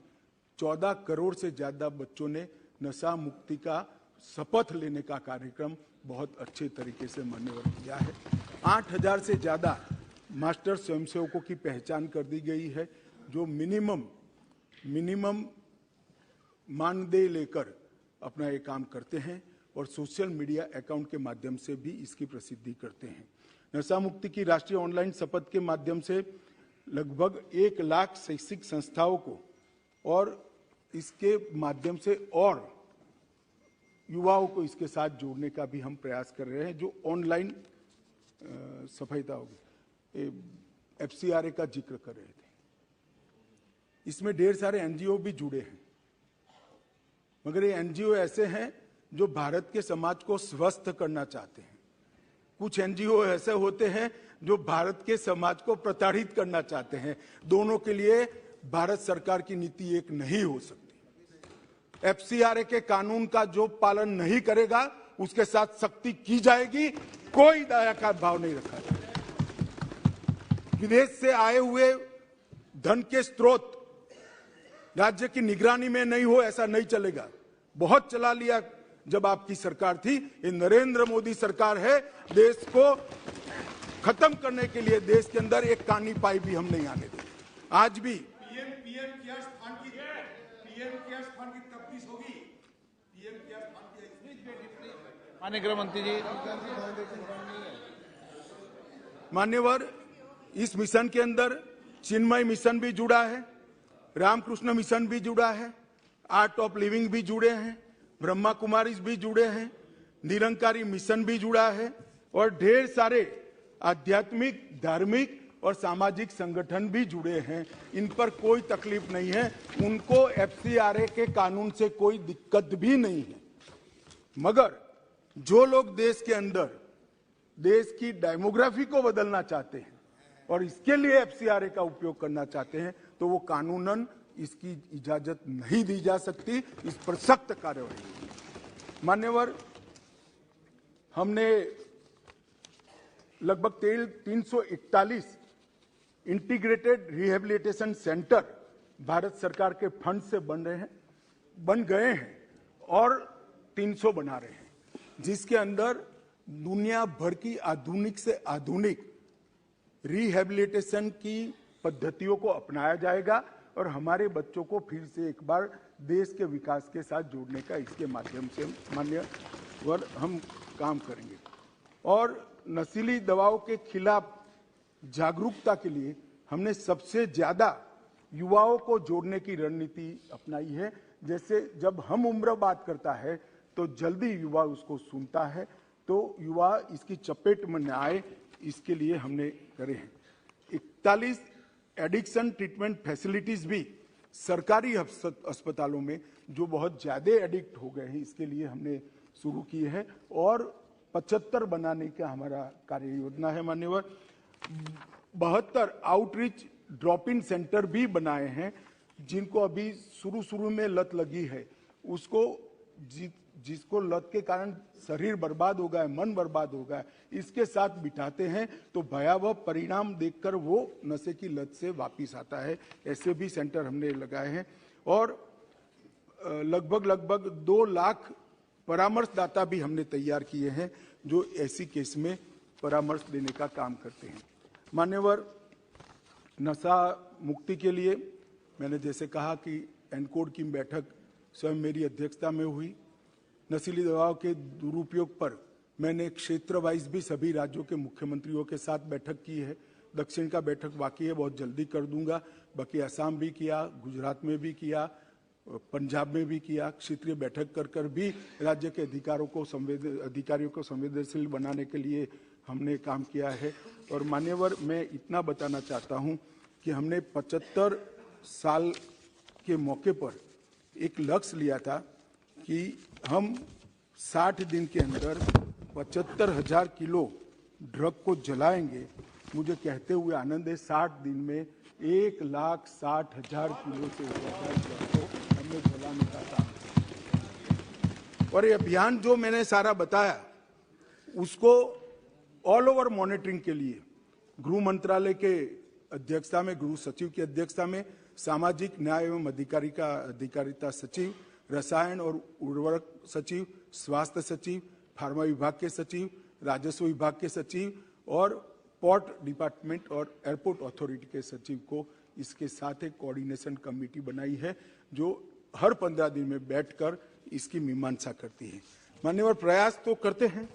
14 करोड़ से ज्यादा बच्चों ने नशा मुक्ति का शपथ लेने का कार्यक्रम बहुत अच्छे तरीके से मान्यवर किया है। 8,000 से ज्यादा मास्टर स्वयंसेवकों की पहचान कर दी गई है, जो मिनिमम मानदेय लेकर अपना ये काम करते हैं और सोशल मीडिया अकाउंट के माध्यम से भी इसकी प्रसिद्धि करते हैं। नशा मुक्ति की राष्ट्रीय ऑनलाइन शपथ के माध्यम से लगभग 1 लाख शैक्षिक संस्थाओं को और इसके माध्यम से और युवाओं को इसके साथ जोड़ने का भी हम प्रयास कर रहे हैं। जो ऑनलाइन सफलता होगी, FCRA का जिक्र कर रहे थे, इसमें ढेर सारे NGO भी जुड़े हैं, मगर ये NGO ऐसे हैं जो भारत के समाज को स्वस्थ करना चाहते हैं। कुछ NGO ऐसे होते हैं जो भारत के समाज को प्रताड़ित करना चाहते हैं। दोनों के लिए भारत सरकार की नीति एक नहीं हो सकती। FCRA के कानून का जो पालन नहीं करेगा उसके साथ सख्ती की जाएगी, कोई दया का भाव नहीं रखा जाएगा। विदेश से आए हुए धन के स्रोत राज्य की निगरानी में नहीं हो, ऐसा नहीं चलेगा। बहुत चला लिया जब आपकी सरकार थी। ये नरेंद्र मोदी सरकार है, देश को खत्म करने के लिए देश के अंदर एक कानी पाई भी हम नहीं आने देंगे। आज भी पीएम केयर्स फंड की तफ्तीश होगी। पीएम केयर्स फंड की माननीय गृह मंत्री जी। मान्यवर, इस मिशन के अंदर चिन्मय मिशन भी जुड़ा है, रामकृष्ण मिशन भी जुड़ा है, आर्ट ऑफ लिविंग भी जुड़े हैं, ब्रह्मा कुमारीज भी जुड़े हैं, निरंकारी मिशन भी जुड़ा है और ढेर सारे आध्यात्मिक, धार्मिक और सामाजिक संगठन भी जुड़े हैं। इन पर कोई तकलीफ नहीं है, उनको FCRA के कानून से कोई दिक्कत भी नहीं है। मगर जो लोग देश के अंदर देश की डेमोग्राफी को बदलना चाहते हैं और इसके लिए FCRA का उपयोग करना चाहते हैं, तो वो कानूनन इसकी इजाजत नहीं दी जा सकती। इस पर सख्त कार्रवाई। मान्यवर, हमने लगभग 341 इंटीग्रेटेड रिहेबिलिटेशन सेंटर भारत सरकार के फंड से बन गए हैं और 300 बना रहे हैं, जिसके अंदर दुनिया भर की आधुनिक से आधुनिक रिहेबिलिटेशन की पद्धतियों को अपनाया जाएगा और हमारे बच्चों को फिर से एक बार देश के विकास के साथ जोड़ने का इसके माध्यम से मान्यवर हम काम करेंगे। और नशीली दवाओं के खिलाफ जागरूकता के लिए हमने सबसे ज्यादा युवाओं को जोड़ने की रणनीति अपनाई है। जैसे जब हम उम्र बात करता है तो जल्दी युवा उसको सुनता है, तो युवा इसकी चपेट में न आए, इसके लिए हमने करे हैं। 41 एडिक्शन ट्रीटमेंट फैसिलिटीज भी सरकारी अस्पतालों में जो बहुत ज्यादा एडिक्ट हो गए हैं, इसके लिए हमने शुरू की है और 75 बनाने का हमारा कार्य योजना है। मान्यवर, 72 आउटरीच ड्रॉप इन सेंटर भी बनाए हैं, जिनको अभी शुरू में लत लगी है, उसको जिसको लत के कारण शरीर बर्बाद हो गया, मन बर्बाद हो गया, इसके साथ बिठाते हैं तो भयावह परिणाम देखकर वो नशे की लत से वापिस आता है। ऐसे भी सेंटर हमने लगाए हैं और लगभग 2 लाख परामर्शदाता भी हमने तैयार किए हैं, जो ऐसी केस में परामर्श देने का काम करते हैं। मान्यवर, नशा मुक्ति के लिए मैंने जैसे कहा कि एनकोड की बैठक स्वयं मेरी अध्यक्षता में हुई। नशीली दवाओं के दुरुपयोग पर मैंने क्षेत्र वाइज भी सभी राज्यों के मुख्यमंत्रियों के साथ बैठक की है। दक्षिण का बैठक बाकी है, बहुत जल्दी कर दूंगा। बाकी असम भी किया, गुजरात में भी किया, पंजाब में भी किया। क्षेत्रीय बैठक कर भी राज्य के अधिकारियों को संवेदनशील बनाने के लिए हमने काम किया है। और मान्यवर, मैं इतना बताना चाहता हूं कि हमने 75 साल के मौके पर एक लक्ष्य लिया था कि हम 60 दिन के अंदर 75,000 किलो ड्रग को जलाएंगे। मुझे कहते हुए आनंद है, 60 दिन में 1,60,000 किलो से ज्यादा ड्रग को हमने जलाने का काम किया। और ये अभियान जो मैंने सारा बताया, उसको ऑल ओवर मॉनिटरिंग के लिए गृह मंत्रालय के अध्यक्षता में, गृह सचिव की अध्यक्षता में सामाजिक न्याय एवं अधिकारिता सचिव, रसायन और उर्वरक सचिव, स्वास्थ्य सचिव, फार्मा विभाग के सचिव, राजस्व विभाग के सचिव और पोर्ट डिपार्टमेंट और एयरपोर्ट अथॉरिटी के सचिव को इसके साथ एक कोऑर्डिनेशन कमेटी बनाई है जो हर 15 दिन में बैठकर इसकी मीमांसा करती है। मान्यवर, प्रयास तो करते हैं,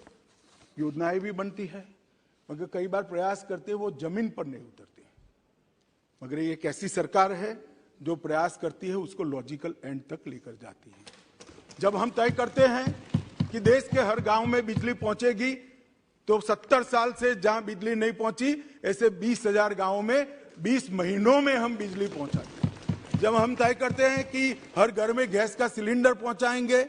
योजनाएं भी बनती है, मगर कई बार प्रयास करते वो जमीन पर नहीं उतरते। मगर ये एक ऐसी सरकार है जो प्रयास करती है उसको लॉजिकल एंड तक लेकर जाती है। जब हम तय करते हैं कि देश के हर गांव में बिजली पहुंचेगी, तो 70 साल से जहां बिजली नहीं पहुंची, ऐसे 20,000 गांवों में 20 महीनों में हम बिजली पहुंचाते हैं। जब हम तय करते हैं कि हर घर में गैस का सिलेंडर पहुंचाएंगे,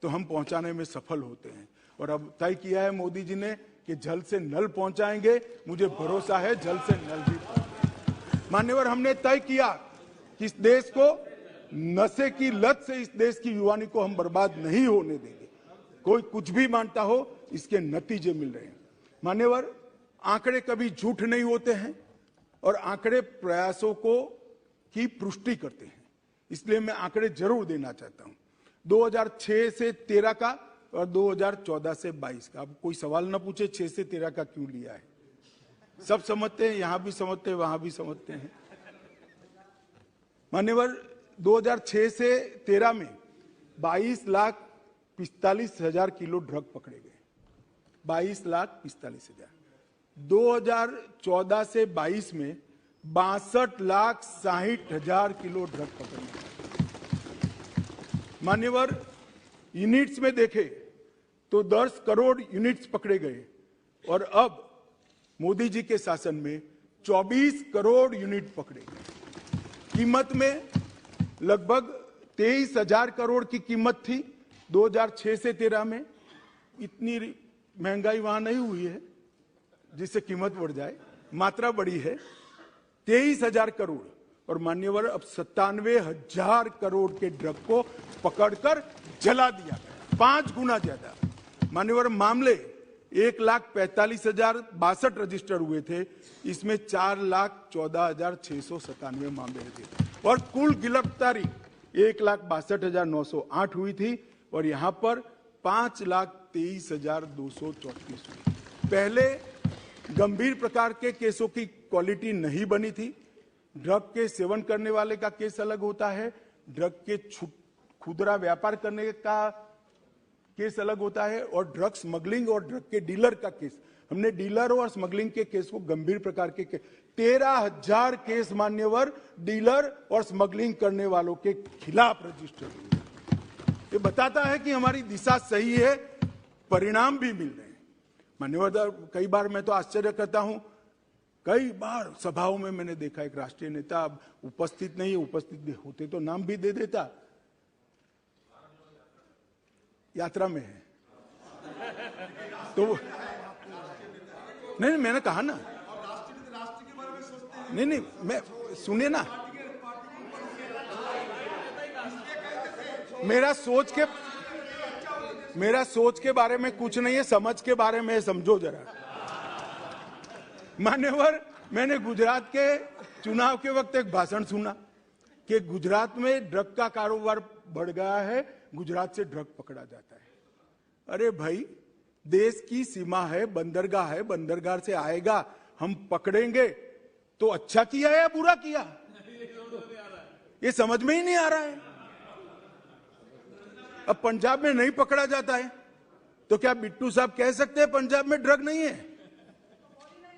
तो हम पहुंचाने में सफल होते हैं। और अब तय किया है मोदी जी ने कि जल से नल पहुंचाएंगे, मुझे भरोसा है जल से नल भी पहुंचाएंगे। मान्यवर, हमने तय किया कि इस देश को नशे की लत से इस देश की युवानी को हम बर्बाद नहीं होने देंगे। कोई कुछ भी मानता हो, इसके नतीजे मिल रहे हैं। मान्यवर, आंकड़े कभी झूठ नहीं होते हैं और आंकड़े प्रयासों को की पुष्टि करते हैं, इसलिए मैं आंकड़े जरूर देना चाहता हूं। 2006 से 13 का और 2014 से 22 का। अब कोई सवाल ना पूछे 6 से 13 का क्यों लिया है, सब समझते हैं, यहां भी समझते हैं, वहां भी समझते हैं। मान्यवर, 2006 से 13 में 22,45,000 किलो ड्रग पकड़े गए, 22,45,000। 2014 से 22 में 62,60,000 किलो ड्रग पकड़े गए। मान्यवर, यूनिट्स में देखे तो 10 करोड़ यूनिट्स पकड़े गए और अब मोदी जी के शासन में 24 करोड़ यूनिट पकड़े गए। कीमत में लगभग 23,000 करोड़ की कीमत थी 2006 से 13 में। इतनी महंगाई वहां नहीं हुई है जिससे कीमत बढ़ जाए, मात्रा बढ़ी है 23,000 करोड़। और मान्यवर, अब 97,000 करोड़ के ड्रग को पकड़कर जला दिया गया, 5 गुना ज्यादा। मान्यवर, मामले 1,45,062 रजिस्टर हुए थे, इसमें 4,14,697 मामले थे और कुल गिरफ्तारी 1,62,908 हुई थी और यहां पर 5,23,234 हुई। पहले गंभीर प्रकार के केसों की क्वालिटी नहीं बनी थी। ड्रग के सेवन करने वाले का केस अलग होता है, ड्रग के खुदरा व्यापार करने का केस अलग होता है और ड्रग स्मगलिंग और ड्रग के डीलर का केस। हमने डीलर और स्मगलिंग के केस को गंभीर प्रकार के 13,000 केस मान्यवर डीलर और स्मगलिंग करने वालों के खिलाफ रजिस्टर हुए। ये बताता है कि हमारी दिशा सही है, परिणाम भी मिल रहे हैं। मान्यवर, कई बार मैं तो आश्चर्य करता हूं, कई बार सभाओं में मैंने देखा एक राष्ट्रीय नेता अब उपस्थित नहीं है, उपस्थित होते तो नाम भी दे देता, यात्रा में है तो नहीं, मैंने कहा ना, नहीं, मैं सुनिए ना, मेरा सोच के बारे में कुछ नहीं है, समझ के बारे में समझो जरा। मान्यवर, मैंने गुजरात के चुनाव के वक्त एक भाषण सुना कि गुजरात में ड्रग का कारोबार बढ़ गया है, गुजरात से ड्रग पकड़ा जाता है। अरे भाई, देश की सीमा है, बंदरगाह है, बंदरगाह से आएगा, हम पकड़ेंगे तो अच्छा किया या बुरा किया, ये समझ में ही नहीं आ रहा है। अब पंजाब में नहीं पकड़ा जाता है तो क्या बिट्टू साहब कह सकते हैं पंजाब में ड्रग नहीं है?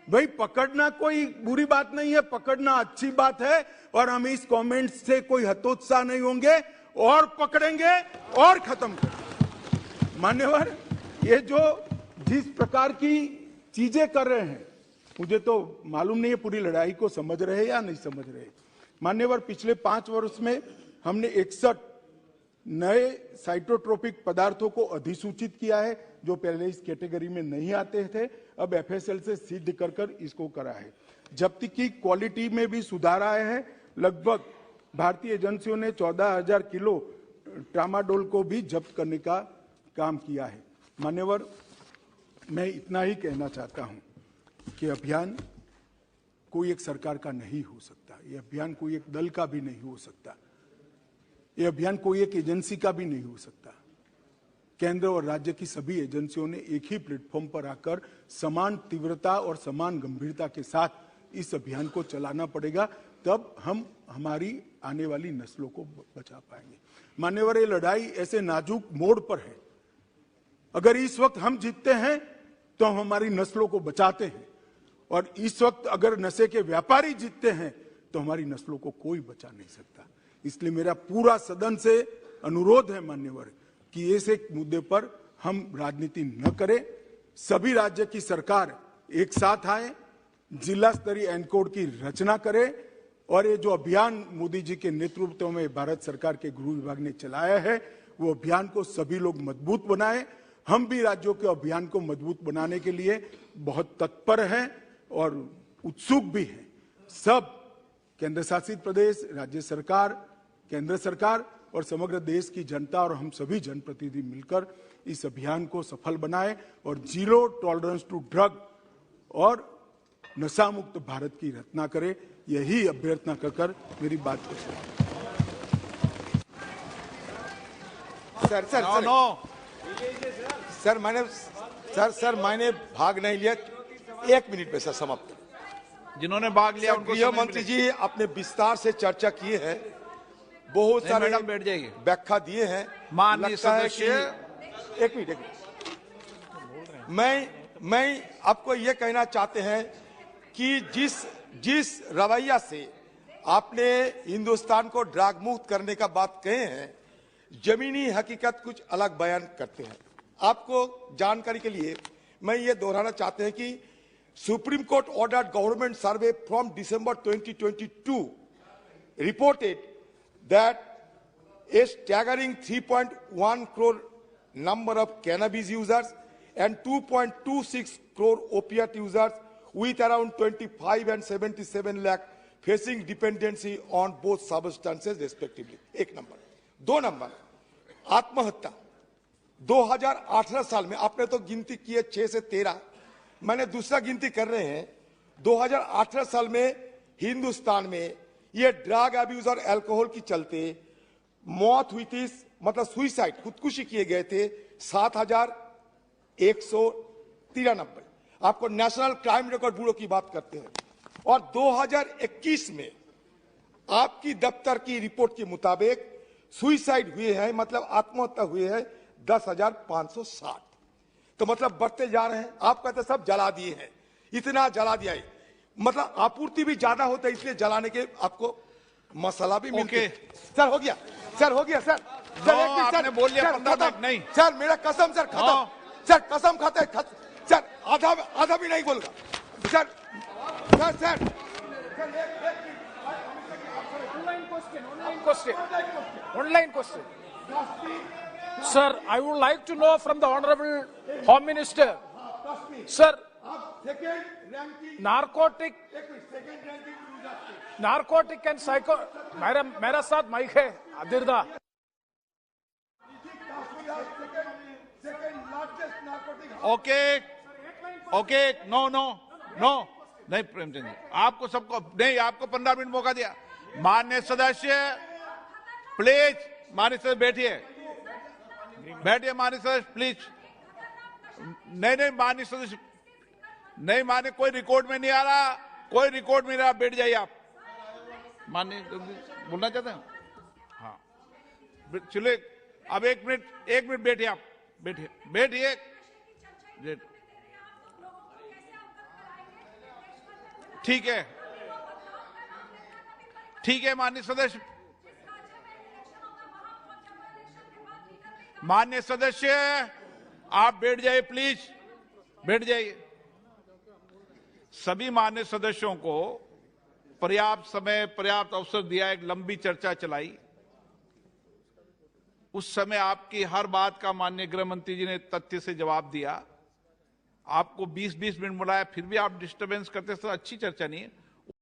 भाई, पकड़ना कोई बुरी बात नहीं है, पकड़ना अच्छी बात है और हम इस कमेंट से कोई हतोत्साह नहीं होंगे और पकड़ेंगे और खत्म करेंगे। मान्यवर, ये जो जिस प्रकार की चीजें कर रहे हैं, मुझे तो मालूम नहीं है पूरी लड़ाई को समझ रहे या नहीं समझ रहे। मान्यवर, पिछले 5 वर्ष में हमने 61 नए साइटोट्रोपिक पदार्थों को अधिसूचित किया है जो पहले इस कैटेगरी में नहीं आते थे, अब एफएसएल से सिद्ध कर इसको करा है। जब्ती की क्वालिटी में भी सुधार आया है। लगभग भारतीय एजेंसियों ने 14,000 किलो ट्रामाडोल को भी जब्त करने का काम किया है। मान्यवर, मैं इतना ही कहना चाहता हूं कि अभियान कोई एक सरकार का नहीं हो सकता, ये अभियान कोई एक दल का भी नहीं हो सकता, ये अभियान कोई एक एजेंसी का भी नहीं हो सकता। केंद्र और राज्य की सभी एजेंसियों ने एक ही प्लेटफॉर्म पर आकर समान तीव्रता और समान गंभीरता के साथ इस अभियान को चलाना पड़ेगा, तब हम हमारी आने वाली नस्लों को बचा पाएंगे। मान्यवर, ये लड़ाई ऐसे नाजुक मोड़ पर है, अगर इस वक्त हम जीतते हैं तो हम हमारी नस्लों को बचाते हैं, और इस वक्त अगर नशे के व्यापारी जीतते हैं तो हमारी नस्लों को कोई बचा नहीं सकता। इसलिए मेरा पूरा सदन से अनुरोध है मान्यवर कि इस एक मुद्दे पर हम राजनीति न करें, सभी राज्य की सरकार एक साथ आए, जिला स्तरीय एनकोड की रचना करे, और ये जो अभियान मोदी जी के नेतृत्व में भारत सरकार के गृह विभाग ने चलाया है, वो अभियान को सभी लोग मजबूत बनाए। हम भी राज्यों के अभियान को मजबूत बनाने के लिए बहुत तत्पर हैं और उत्सुक भी हैं। सब केंद्र शासित प्रदेश, राज्य सरकार, केंद्र सरकार और समग्र देश की जनता और हम सभी जनप्रतिनिधि मिलकर इस अभियान को सफल बनाए और जीरो टॉलरेंस टू ड्रग और नशा मुक्त भारत की रचना करें, यही अभ्यर्थना कर मेरी बात को सर मैंने भाग नहीं लिया, 1 मिनट में सर समाप्त। जिन्होंने भाग लिया उनको गृह मंत्री जी अपने विस्तार से चर्चा किए हैं, बहुत सारे मैडम बैठ जाइए, व्याख्या दिए हैं। माननीय लगता है सदस्य, कि एक मिनट मैं आपको ये कहना चाहते हैं कि जिस रवैया से आपने हिंदुस्तान को ड्रग मुक्त करने का बात कहे हैं, जमीनी हकीकत कुछ अलग बयान करते हैं। आपको जानकारी के लिए मैं ये दोहराना चाहते हैं कि supreme court ordered government survey from December 2022 reported that a staggering 3.1 crore number of cannabis users and 2.26 crore opiate users with around 25 and 77 lakh facing dependency on both substances respectively। 1 number. 2 number, आत्महत्या 2018 साल में आपने तो गिनती की है 6 से 13, मैंने दूसरा गिनती कर रहे हैं। 2018 साल में हिंदुस्तान में ये ड्रग अब्यूज और अल्कोहल की चलते मौत हुई थी, मतलब सुइसाइड, खुदकुशी किए गए थे 7,193। आपको नेशनल क्राइम रिकॉर्ड ब्यूरो की बात करते हैं। और 2021 में आपकी दफ्तर की रिपोर्ट के मुताबिक सुइसाइड हुए हैं, मतलब आत्महत्या हुए हैं 10,560। तो मतलब बढ़ते जा रहे हैं। आप कहते सब जला दिए हैं, इतना जला दिया है, मतलब आपूर्ति भी ज्यादा होता है, इसलिए जलाने के आपको मसाला भी मिलते हैं। सर हो गया, सर हो गया, सर आपने बोल लिया 15 मिनट नहीं। सर मेरा कसम, सर खत्म, सर कसम खाते सर आधा भी नहीं बोलूंगा sir. Online question. Sir, I would like to know from the Honorable Home Minister. Sir, narcotic and psycho. मेरा साथ माइक है अदिरदा। ओके, नो नहीं प्रेमचंद जी, आपको सबको नहीं, आपको 15 मिनट मौका दिया। माननीय सदस्य प्लीज, माननीय सदस्य बैठिए, माननीय सदस्य प्लीज। नहीं माननीय सदस्य, नहीं माननीय, कोई रिकॉर्ड में नहीं आ रहा, कोई रिकॉर्ड में नहीं आ रहा, बैठ जाइए आप। माननीय बोलना चाहते हैं? हाँ चलिए, अब 1 मिनट बैठिए, आप बैठिए। ठीक है माननीय सदस्य, आप बैठ जाइए प्लीज, बैठ जाइए। सभी माननीय सदस्यों को पर्याप्त समय, पर्याप्त अवसर दिया, एक लंबी चर्चा चलाई। उस समय आपकी हर बात का माननीय गृह मंत्री जी ने तथ्य से जवाब दिया। आपको 20-20 मिनट बुलाया, फिर भी आप डिस्टर्बेंस करते, सर अच्छी चर्चा नहीं है।